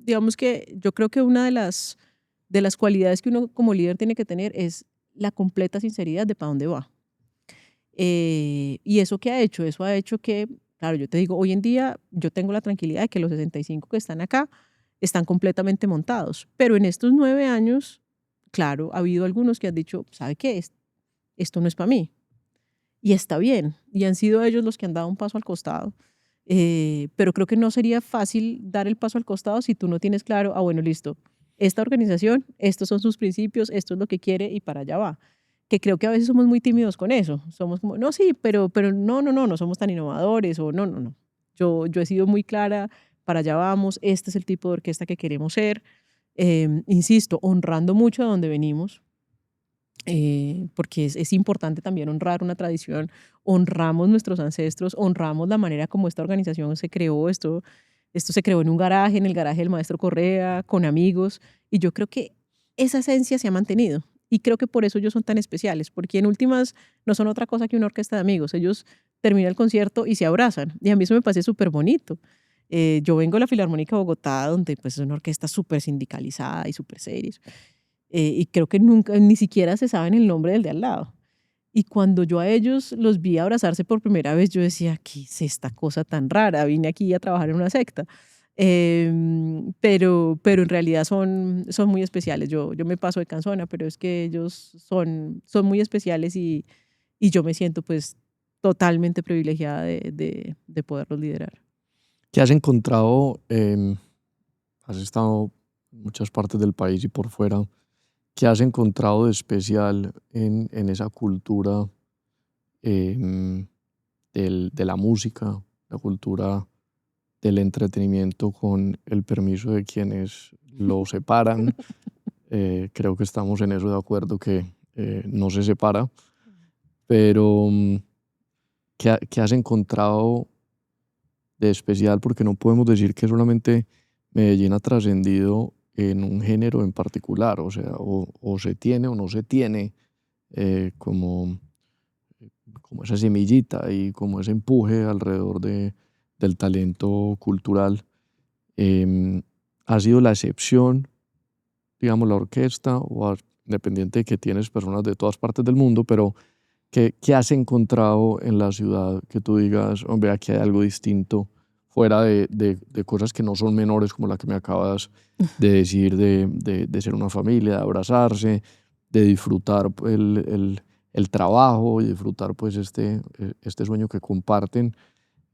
Digamos que yo creo que una de las cualidades que uno como líder tiene que tener es la completa sinceridad de para dónde va. ¿Y eso qué ha hecho? Eso ha hecho que, claro, yo te digo, hoy en día yo tengo la tranquilidad de que los 65 que están acá están completamente montados, pero en estos 9 años, claro, ha habido algunos que han dicho, ¿sabe qué? Esto no es para mí. Y está bien, y han sido ellos los que han dado un paso al costado. Pero creo que no sería fácil dar el paso al costado si tú no tienes claro, bueno, listo, esta organización, estos son sus principios, esto es lo que quiere y para allá va. Que creo que a veces somos muy tímidos con eso. Somos como, no, sí, pero no somos tan innovadores o no. Yo he sido muy clara, para allá vamos, este es el tipo de orquesta que queremos ser. Insisto, honrando mucho de donde venimos, porque es importante también honrar una tradición, honramos nuestros ancestros, honramos la manera como esta organización se creó. Esto se creó en un garaje, en el garaje del maestro Correa, con amigos, y yo creo que esa esencia se ha mantenido. Y creo que por eso ellos son tan especiales, porque en últimas no son otra cosa que una orquesta de amigos. Ellos terminan el concierto y se abrazan. Y a mí eso me parece súper bonito. Yo vengo de la Filarmónica de Bogotá, donde pues, es una orquesta súper sindicalizada y súper seria. Y creo que nunca, ni siquiera se saben el nombre del de al lado. Y cuando yo a ellos los vi abrazarse por primera vez, yo decía, ¿qué es esta cosa tan rara? Vine aquí a trabajar en una secta. Pero en realidad son muy especiales. Yo me paso de canzona, pero es que ellos son muy especiales y yo me siento pues totalmente privilegiada de poderlos liderar. ¿Qué has encontrado? Has estado en muchas partes del país y por fuera. ¿Qué has encontrado de especial en esa cultura de la música, la cultura del entretenimiento con el permiso de quienes lo separan? Creo que estamos en eso de acuerdo que no se separa, pero ¿qué has encontrado de especial? Porque no podemos decir que solamente Medellín ha trascendido en un género en particular, o sea, o se tiene o no se tiene como esa semillita y como ese empuje alrededor del talento cultural. Em, ¿Ha sido la excepción, digamos, la orquesta, independiente de que tienes personas de todas partes del mundo, pero qué has encontrado en la ciudad que tú digas, hombre, aquí hay algo distinto, fuera de cosas que no son menores, como la que me acabas de decir, de ser una familia, de abrazarse, de disfrutar el trabajo y disfrutar pues este sueño que comparten,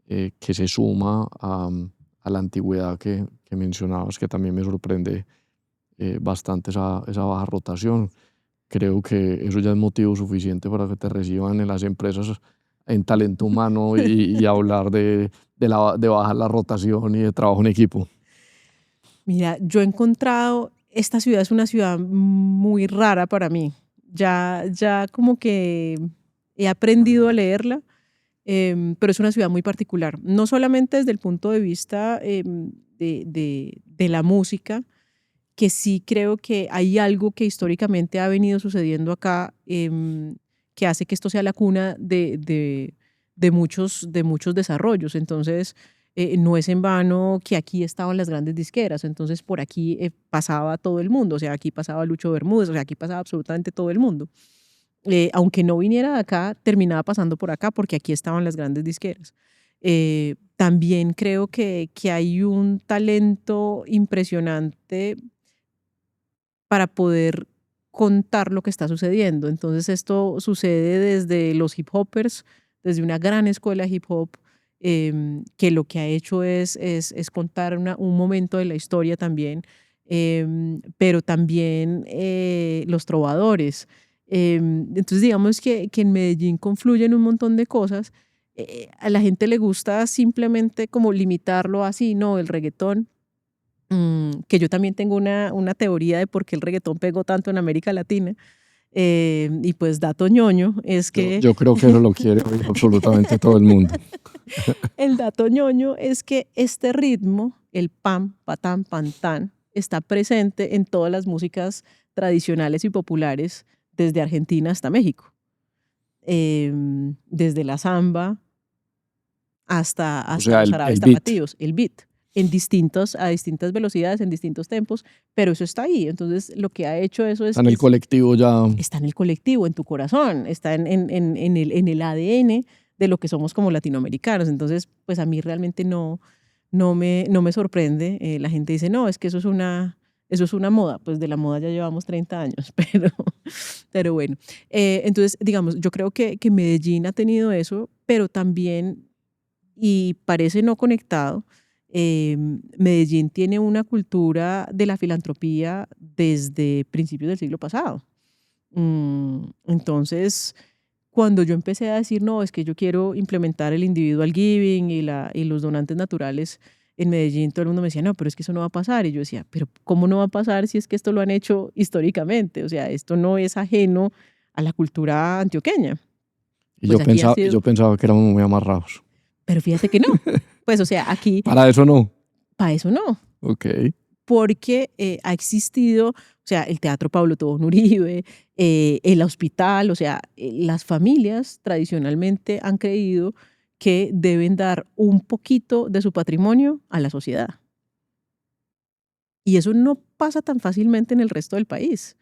que se suma a la antigüedad que mencionabas, que también me sorprende bastante esa baja rotación. Creo que eso ya es motivo suficiente para que te reciban en las empresas en talento humano y hablar de bajar la rotación y de trabajo en equipo. Mira, yo he encontrado, esta ciudad es una ciudad muy rara para mí. Ya como que he aprendido a leerla, pero es una ciudad muy particular. No solamente desde el punto de vista de la música, que sí creo que hay algo que históricamente ha venido sucediendo acá, que hace que esto sea la cuna de muchos desarrollos. Entonces, no es en vano que aquí estaban las grandes disqueras, entonces por aquí pasaba todo el mundo, o sea, aquí pasaba Lucho Bermúdez, o sea, aquí pasaba absolutamente todo el mundo. Aunque no viniera de acá, terminaba pasando por acá porque aquí estaban las grandes disqueras. También creo que hay un talento impresionante para poder contar lo que está sucediendo. Entonces esto sucede desde los hip hoppers, desde una gran escuela de hip hop, que lo que ha hecho es contar un momento de la historia también, pero también los trovadores. Entonces digamos que en Medellín confluyen un montón de cosas. A la gente le gusta simplemente como limitarlo así, no, el reggaetón. Que yo también tengo una teoría de por qué el reggaetón pegó tanto en América Latina. Y pues dato ñoño es que Yo creo que eso lo quiere oír absolutamente todo el mundo. el dato ñoño es que este ritmo, el pam, patán, pantán, está presente en todas las músicas tradicionales y populares desde Argentina hasta México. Desde la samba O hasta sea, los el árabes beat. tapatíos, el beat, a distintas velocidades, en distintos tempos, pero eso está ahí. Entonces, lo que ha hecho eso Está en el colectivo ya. está en el colectivo, en tu corazón, está en el ADN de lo que somos como latinoamericanos. Entonces, pues a mí realmente no me sorprende. La gente dice, no, es que eso es una moda. Pues de la moda ya llevamos 30 años, pero bueno. Entonces, digamos, yo creo que Medellín ha tenido eso, pero también, y parece no conectado, Medellín tiene una cultura de la filantropía desde principios del siglo pasado. Entonces, cuando yo empecé a decir, no, es que yo quiero implementar el individual giving y los donantes naturales en Medellín, todo el mundo me decía, no, pero es que eso no va a pasar. Y yo decía, pero ¿cómo no va a pasar si es que esto lo han hecho históricamente? O sea, esto no es ajeno a la cultura antioqueña. Y Pues aquí ha yo sido, pensaba que éramos muy amarrados. pero fíjate que no. Pues, o sea, aquí, Para eso no. para eso no. Ok. Porque ha existido, o sea, el Teatro Pablo Tobón Uribe, el hospital, o sea, las familias tradicionalmente han creído que deben dar un poquito de su patrimonio a la sociedad. Y eso no pasa tan fácilmente en el resto del país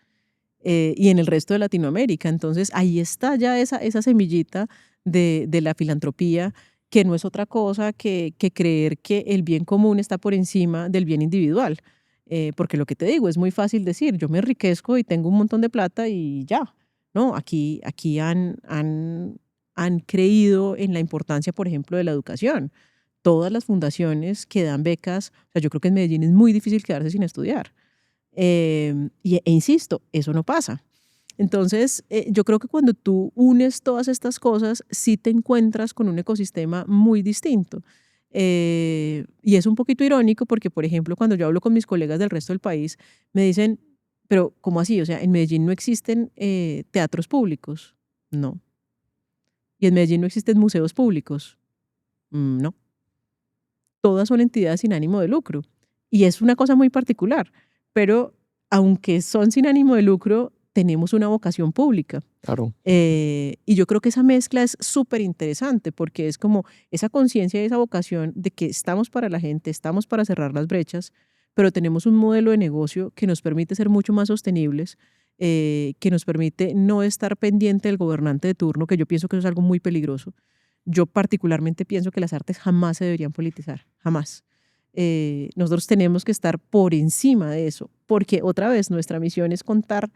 y en el resto de Latinoamérica. Entonces, ahí está ya esa semillita de la filantropía, que no es otra cosa que creer que el bien común está por encima del bien individual. Porque lo que te digo, es muy fácil decir, yo me enriquezco y tengo un montón de plata y ya. No, aquí han creído en la importancia, por ejemplo, de la educación. Todas las fundaciones que dan becas, o sea, yo creo que en Medellín es muy difícil quedarse sin estudiar. Insisto, eso no pasa. Entonces, yo creo que cuando tú unes todas estas cosas, sí te encuentras con un ecosistema muy distinto. Y es un poquito irónico porque, por ejemplo, cuando yo hablo con mis colegas del resto del país, me dicen, pero ¿cómo así? O sea, en Medellín no existen teatros públicos. No. Y en Medellín no existen museos públicos. No. Todas son entidades sin ánimo de lucro. Y es una cosa muy particular. Pero aunque son sin ánimo de lucro, tenemos una vocación pública. Claro. Y yo creo que esa mezcla es súper interesante porque es como esa conciencia y esa vocación de que estamos para la gente, estamos para cerrar las brechas, pero tenemos un modelo de negocio que nos permite ser mucho más sostenibles, que nos permite no estar pendiente del gobernante de turno, que yo pienso que eso es algo muy peligroso. Yo particularmente pienso que las artes jamás se deberían politizar, jamás. Nosotros tenemos que estar por encima de eso, porque otra vez nuestra misión es contar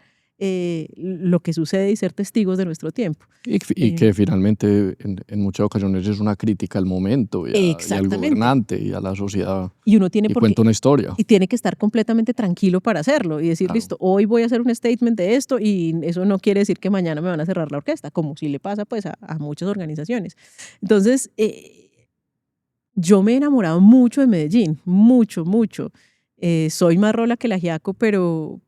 lo que sucede y ser testigos de nuestro tiempo. Y Eh, que finalmente en muchas ocasiones es una crítica al momento y al exactamente. gobernante y a la sociedad Y uno tiene y por qué, cuenta una historia. y tiene que estar completamente tranquilo para hacerlo y decir, Claro. listo, hoy voy a hacer un statement de esto y eso no quiere decir que mañana me van a cerrar la orquesta, como si le pasa pues a muchas organizaciones. Entonces, yo me he enamorado mucho de Medellín, mucho, mucho. Soy más rola que la ajiaco, pero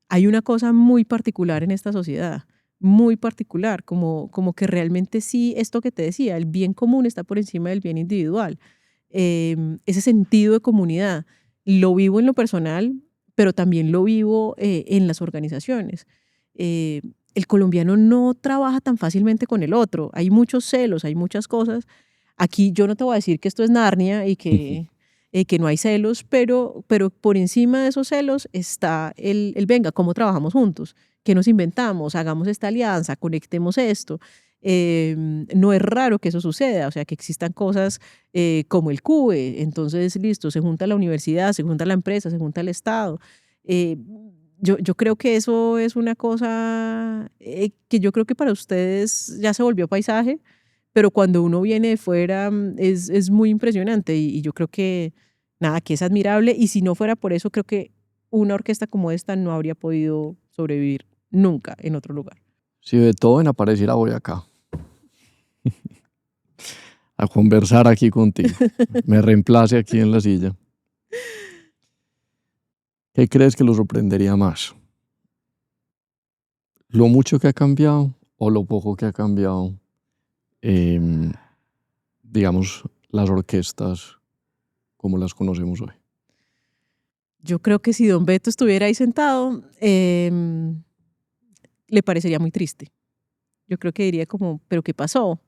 hay una cosa muy particular en esta sociedad, muy particular, como que realmente sí, esto que te decía, el bien común está por encima del bien individual. Ese sentido de comunidad, lo vivo en lo personal, pero también lo vivo en las organizaciones. Eh, el colombiano no trabaja tan fácilmente con el otro. Hay muchos celos, hay muchas cosas. Aquí yo no te voy a decir que esto es Narnia y que no hay celos, pero por encima de esos celos está venga, ¿cómo trabajamos juntos? ¿Qué nos inventamos? Hagamos esta alianza, conectemos esto. No es raro que eso suceda, o sea, que existan cosas como el CUBE. Entonces, listo, se junta la universidad, se junta la empresa, se junta el Estado. Eh, yo creo que eso es una cosa que yo creo que para ustedes ya se volvió paisaje, pero cuando uno viene de fuera es muy impresionante y yo creo que nada, que es admirable y si no fuera por eso, creo que una orquesta como esta no habría podido sobrevivir nunca en otro lugar. Si Beethoven apareciera hoy acá a conversar aquí contigo, me reemplace aquí en la silla, ¿qué crees que lo sorprendería más? ¿Lo mucho que ha cambiado o lo poco que ha cambiado, digamos, las orquestas como las conocemos hoy? Yo creo que si Don Beto estuviera ahí sentado, le parecería muy triste. Yo creo que diría como, ¿pero qué pasó?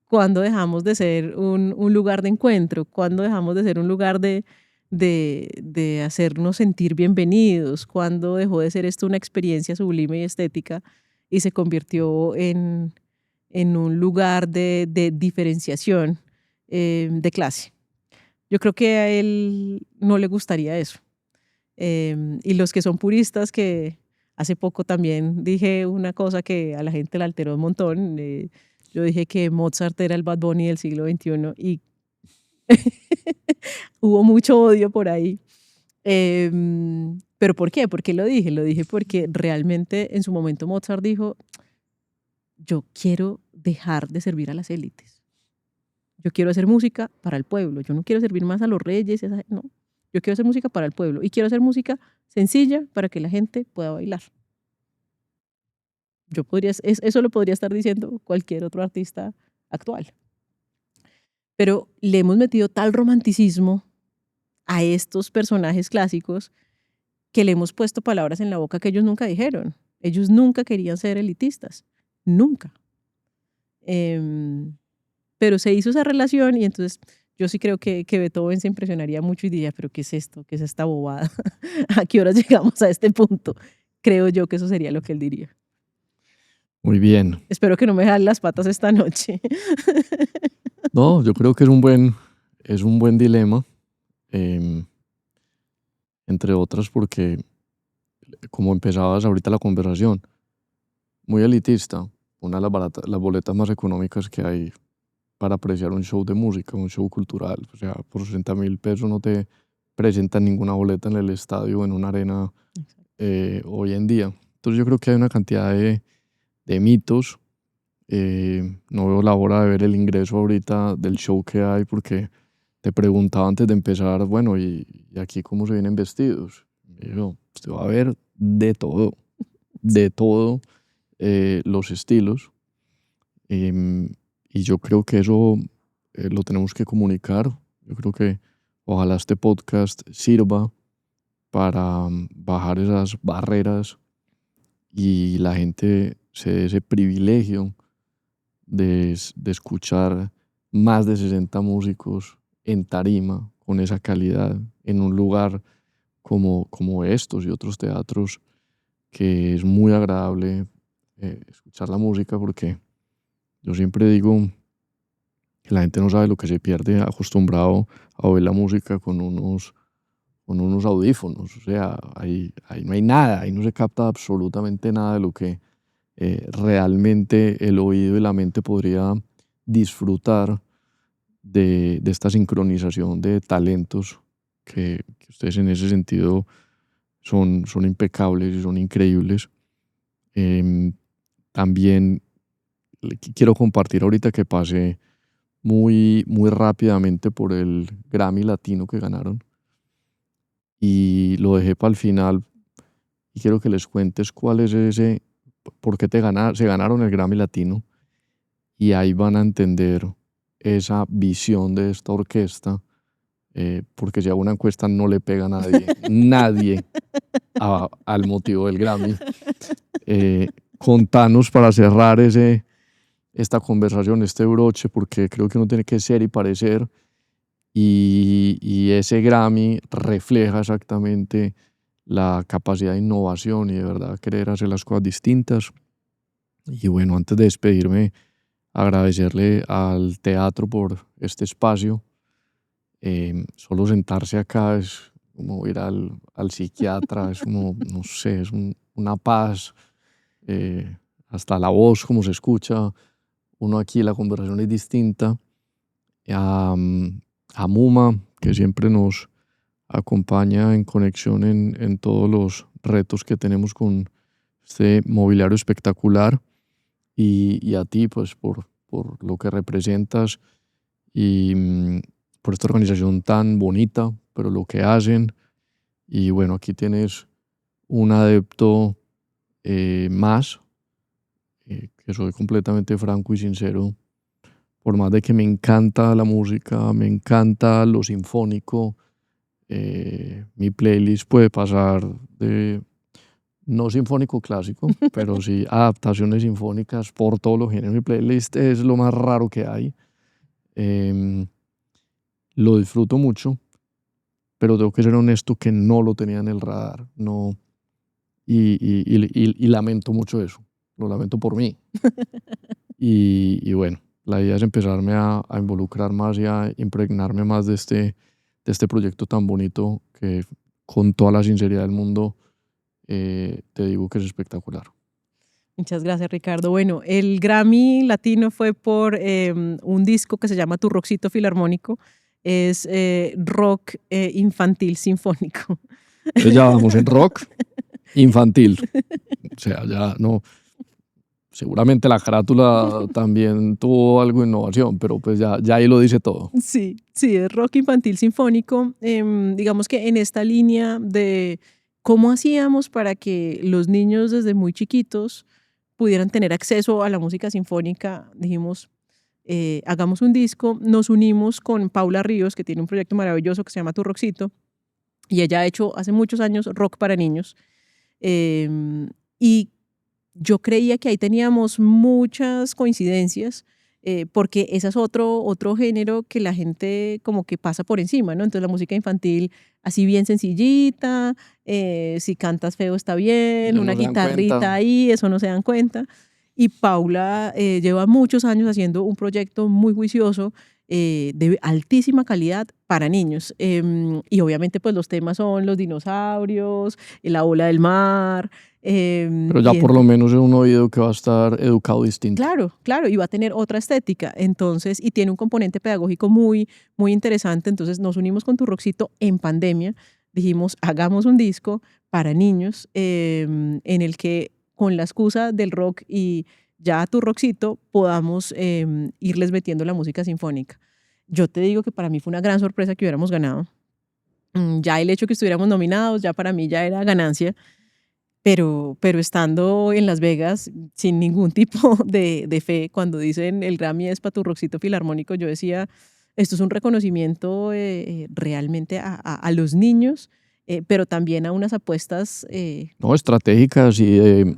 ¿Cuándo dejamos de ser un lugar de encuentro? ¿Cuándo dejamos de ser un lugar de hacernos sentir bienvenidos? ¿Cuándo dejó de ser esto una experiencia sublime y estética y se convirtió en un lugar de diferenciación de clase? Yo creo que a él no le gustaría eso. Y los que son puristas, que hace poco también dije una cosa que a la gente le alteró un montón. Yo dije que Mozart era el Bad Bunny del siglo XXI y hubo mucho odio por ahí. ¿Pero por qué? ¿Por qué lo dije? Lo dije porque realmente en su momento Mozart dijo, yo quiero dejar de servir a las élites. Yo quiero hacer música para el pueblo. Yo no quiero servir más a los reyes. No. Yo quiero hacer música para el pueblo y quiero hacer música sencilla para que la gente pueda bailar. Eso lo podría estar diciendo cualquier otro artista actual. Pero le hemos metido tal romanticismo a estos personajes clásicos que le hemos puesto palabras en la boca que ellos nunca dijeron. Ellos nunca querían ser elitistas. Nunca. Pero se hizo esa relación y entonces yo sí creo que Beethoven se impresionaría mucho y diría, pero ¿qué es esto? ¿Qué es esta bobada? ¿A qué horas llegamos a este punto? Creo yo que eso sería lo que él diría. Muy bien. Espero que no me jalen las patas esta noche. No, yo creo que es un buen dilema, entre otras porque, como empezabas ahorita la conversación, muy elitista, una de las boletas más económicas que hay para apreciar un show de música, un show cultural. O sea, por 60.000 pesos no te presentan ninguna boleta en el estadio o en una arena hoy en día. Entonces yo creo que hay una cantidad de mitos. No veo la hora de ver el ingreso ahorita del show que hay porque te preguntaba antes de empezar, bueno, ¿y aquí cómo se vienen vestidos? Y yo, usted va a ver de todo, los estilos. Y yo creo que eso lo tenemos que comunicar. Yo creo que ojalá este podcast sirva para bajar esas barreras y la gente se dé ese privilegio de escuchar más de 60 músicos en tarima con esa calidad en un lugar como estos y otros teatros, que es muy agradable escuchar la música, porque yo siempre digo que la gente no sabe lo que se pierde acostumbrado a oír la música con unos audífonos. O sea, ahí no hay nada, ahí no se capta absolutamente nada de lo que realmente el oído y la mente podría disfrutar de esta sincronización de talentos que ustedes en ese sentido son impecables y son increíbles. También quiero compartir ahorita que pasé muy rápidamente por el Grammy Latino que ganaron y lo dejé para el final, y quiero que les cuentes cuál es ese, por qué se ganaron el Grammy Latino, y ahí van a entender esa visión de esta orquesta, porque si hago una encuesta no le pega a nadie, nadie al motivo del Grammy. contanos para cerrar esta conversación, este broche, porque creo que uno tiene que ser y parecer, y ese Grammy refleja exactamente la capacidad de innovación y de verdad querer hacer las cosas distintas. Y bueno, antes de despedirme, agradecerle al teatro por este espacio. Solo sentarse acá es como ir al psiquiatra, es como, no sé, es una paz, hasta la voz, como se escucha, uno aquí, la conversación es distinta. A Muma, que siempre nos acompaña en conexión en todos los retos que tenemos con este mobiliario espectacular, y a ti, pues, por lo que representas y por esta organización tan bonita, pero lo que hacen. Y bueno, aquí tienes un adepto más, que soy completamente franco y sincero, por más de que me encanta la música, me encanta lo sinfónico, mi playlist puede pasar de no sinfónico clásico, pero sí adaptaciones sinfónicas por todos los géneros. Mi playlist es lo más raro que hay. Em, lo disfruto mucho, pero tengo que ser honesto que no lo tenía en el radar. No, y lamento mucho eso. Lo lamento por mí. Y bueno, la idea es empezarme a involucrar más y a impregnarme más de este proyecto tan bonito que, con toda la sinceridad del mundo, te digo que es espectacular. Muchas gracias, Ricardo. Bueno, el Grammy Latino fue por un disco que se llama Tu Rockcito Filarmónico. Es rock infantil sinfónico. Entonces ya vamos en rock infantil. O sea, ya no. Seguramente la carátula también tuvo algo de innovación, pero pues ya ahí lo dice todo. Sí, sí, es rock infantil sinfónico. Digamos que en esta línea de cómo hacíamos para que los niños desde muy chiquitos pudieran tener acceso a la música sinfónica, dijimos, hagamos un disco. Nos unimos con Paula Ríos, que tiene un proyecto maravilloso que se llama Tu Rockcito, y ella ha hecho hace muchos años rock para niños. Y yo creía que ahí teníamos muchas coincidencias, porque ese es otro género que la gente como que pasa por encima, ¿no? Entonces la música infantil, así bien sencillita, si cantas feo está bien, Ellos una no se dan guitarrita cuenta. ahí, eso no se dan cuenta. Y Paula lleva muchos años haciendo un proyecto muy juicioso, de altísima calidad para niños. Y obviamente pues los temas son los dinosaurios, la ola del mar. Pero ya por lo menos es un oído que va a estar educado distinto. Claro, claro, y va a tener otra estética. Entonces, y tiene un componente pedagógico muy, muy interesante. Entonces, nos unimos con Tu Rockcito en pandemia. Dijimos, hagamos un disco para niños, en el que, con la excusa del rock y ya Tu Rockcito, podamos irles metiendo la música sinfónica. Yo te digo que para mí fue una gran sorpresa que hubiéramos ganado. Ya el hecho que estuviéramos nominados, ya para mí ya era ganancia. Pero estando en Las Vegas, sin ningún tipo de fe, cuando dicen el Grammy es para Tu Rockcito Filarmónico, yo decía, esto es un reconocimiento realmente a los niños, pero también a unas apuestas. No, estratégicas, y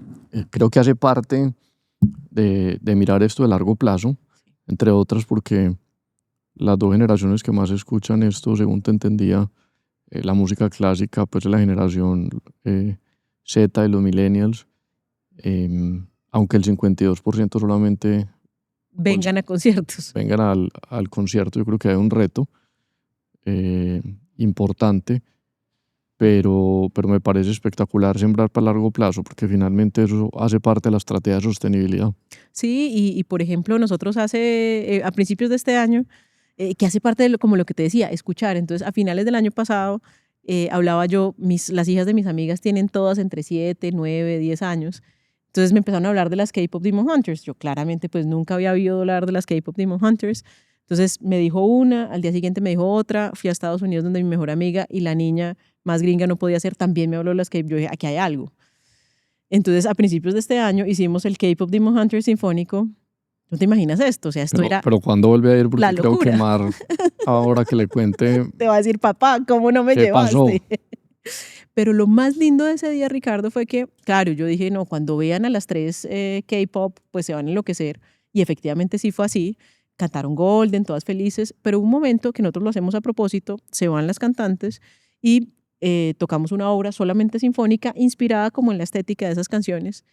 creo que hace parte de mirar esto de largo plazo, entre otras porque las dos generaciones que más escuchan esto, según te entendía, la música clásica, pues es la generación Z de los millennials, aunque el 52% solamente Vengan a conciertos. vengan al concierto. Yo creo que hay un reto importante, pero me parece espectacular sembrar para largo plazo, porque finalmente eso hace parte de la estrategia de sostenibilidad. Sí, y por ejemplo, nosotros a principios de este año, que hace parte de como lo que te decía, escuchar. Entonces, a finales del año pasado, hablaba yo, las hijas de mis amigas tienen todas entre 7, 9, 10 años. Entonces me empezaron a hablar de las K-Pop Demon Hunters. Yo claramente pues nunca había oído hablar de las K-Pop Demon Hunters. Entonces me dijo una, al día siguiente me dijo otra, fui a Estados Unidos donde mi mejor amiga y la niña más gringa no podía ser, también me habló de las K-Pop. Yo dije, aquí hay algo. Entonces a principios de este año hicimos el K-Pop Demon Hunters Sinfónico. ¿No te imaginas esto? O sea, esto era Pero ¿cuándo vuelve a ir? Porque la creo que locura. Mar, ahora que le cuente, Te va a decir, papá, ¿cómo no me ¿qué llevaste? pasó? Pero lo más lindo de ese día, Ricardo, fue que, claro, yo dije, no, cuando vean a las 3 K-pop, pues se van a enloquecer. Y efectivamente sí fue así. Cantaron Golden, todas felices, pero hubo un momento que nosotros lo hacemos a propósito, se van las cantantes y tocamos una obra solamente sinfónica inspirada como en la estética de esas canciones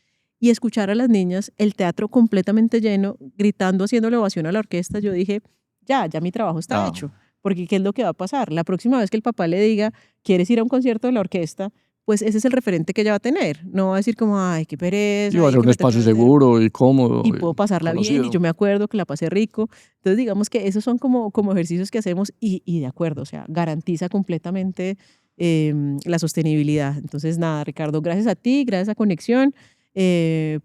y escuchar a las niñas, el teatro completamente lleno, gritando, haciendo la ovación a la orquesta, yo dije, ya mi trabajo está Ah, hecho, porque ¿qué es lo que va a pasar? La próxima vez que el papá le diga, ¿quieres ir a un concierto de la orquesta? Pues ese es el referente que ella va a tener, no va a decir como, ay, qué sí, pereza, va a hay ser que un meterse espacio en el tema seguro y cómodo y y puedo pasarla bien y yo conocido. me acuerdo que la pasé rico. Entonces digamos que esos son como ejercicios que hacemos y de acuerdo, o sea, garantiza completamente la sostenibilidad. Entonces nada, Ricardo, gracias a ti, gracias a Conexión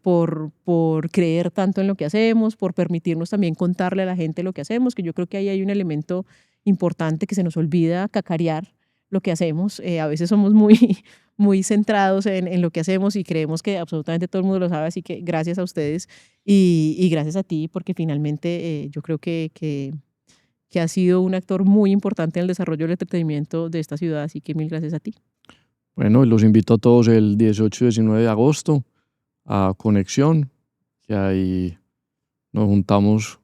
por creer tanto en lo que hacemos, por permitirnos también contarle a la gente lo que hacemos, que yo creo que ahí hay un elemento importante que se nos olvida cacarear lo que hacemos. A veces somos muy centrados en lo que hacemos y creemos que absolutamente todo el mundo lo sabe, así que gracias a ustedes y gracias a ti, porque finalmente yo creo que has sido un actor muy importante en el desarrollo del entretenimiento de esta ciudad, así que mil gracias a ti. Bueno, y los invito a todos el 18 y 19 de agosto a Conexión, que ahí nos juntamos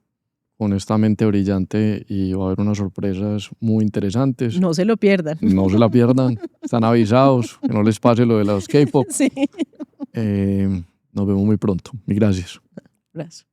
con esta mente brillante y va a haber unas sorpresas muy interesantes. No se lo pierdan. No se la pierdan, están avisados, que no les pase lo de los K-pop. Sí, Nos vemos muy pronto. Y gracias. gracias.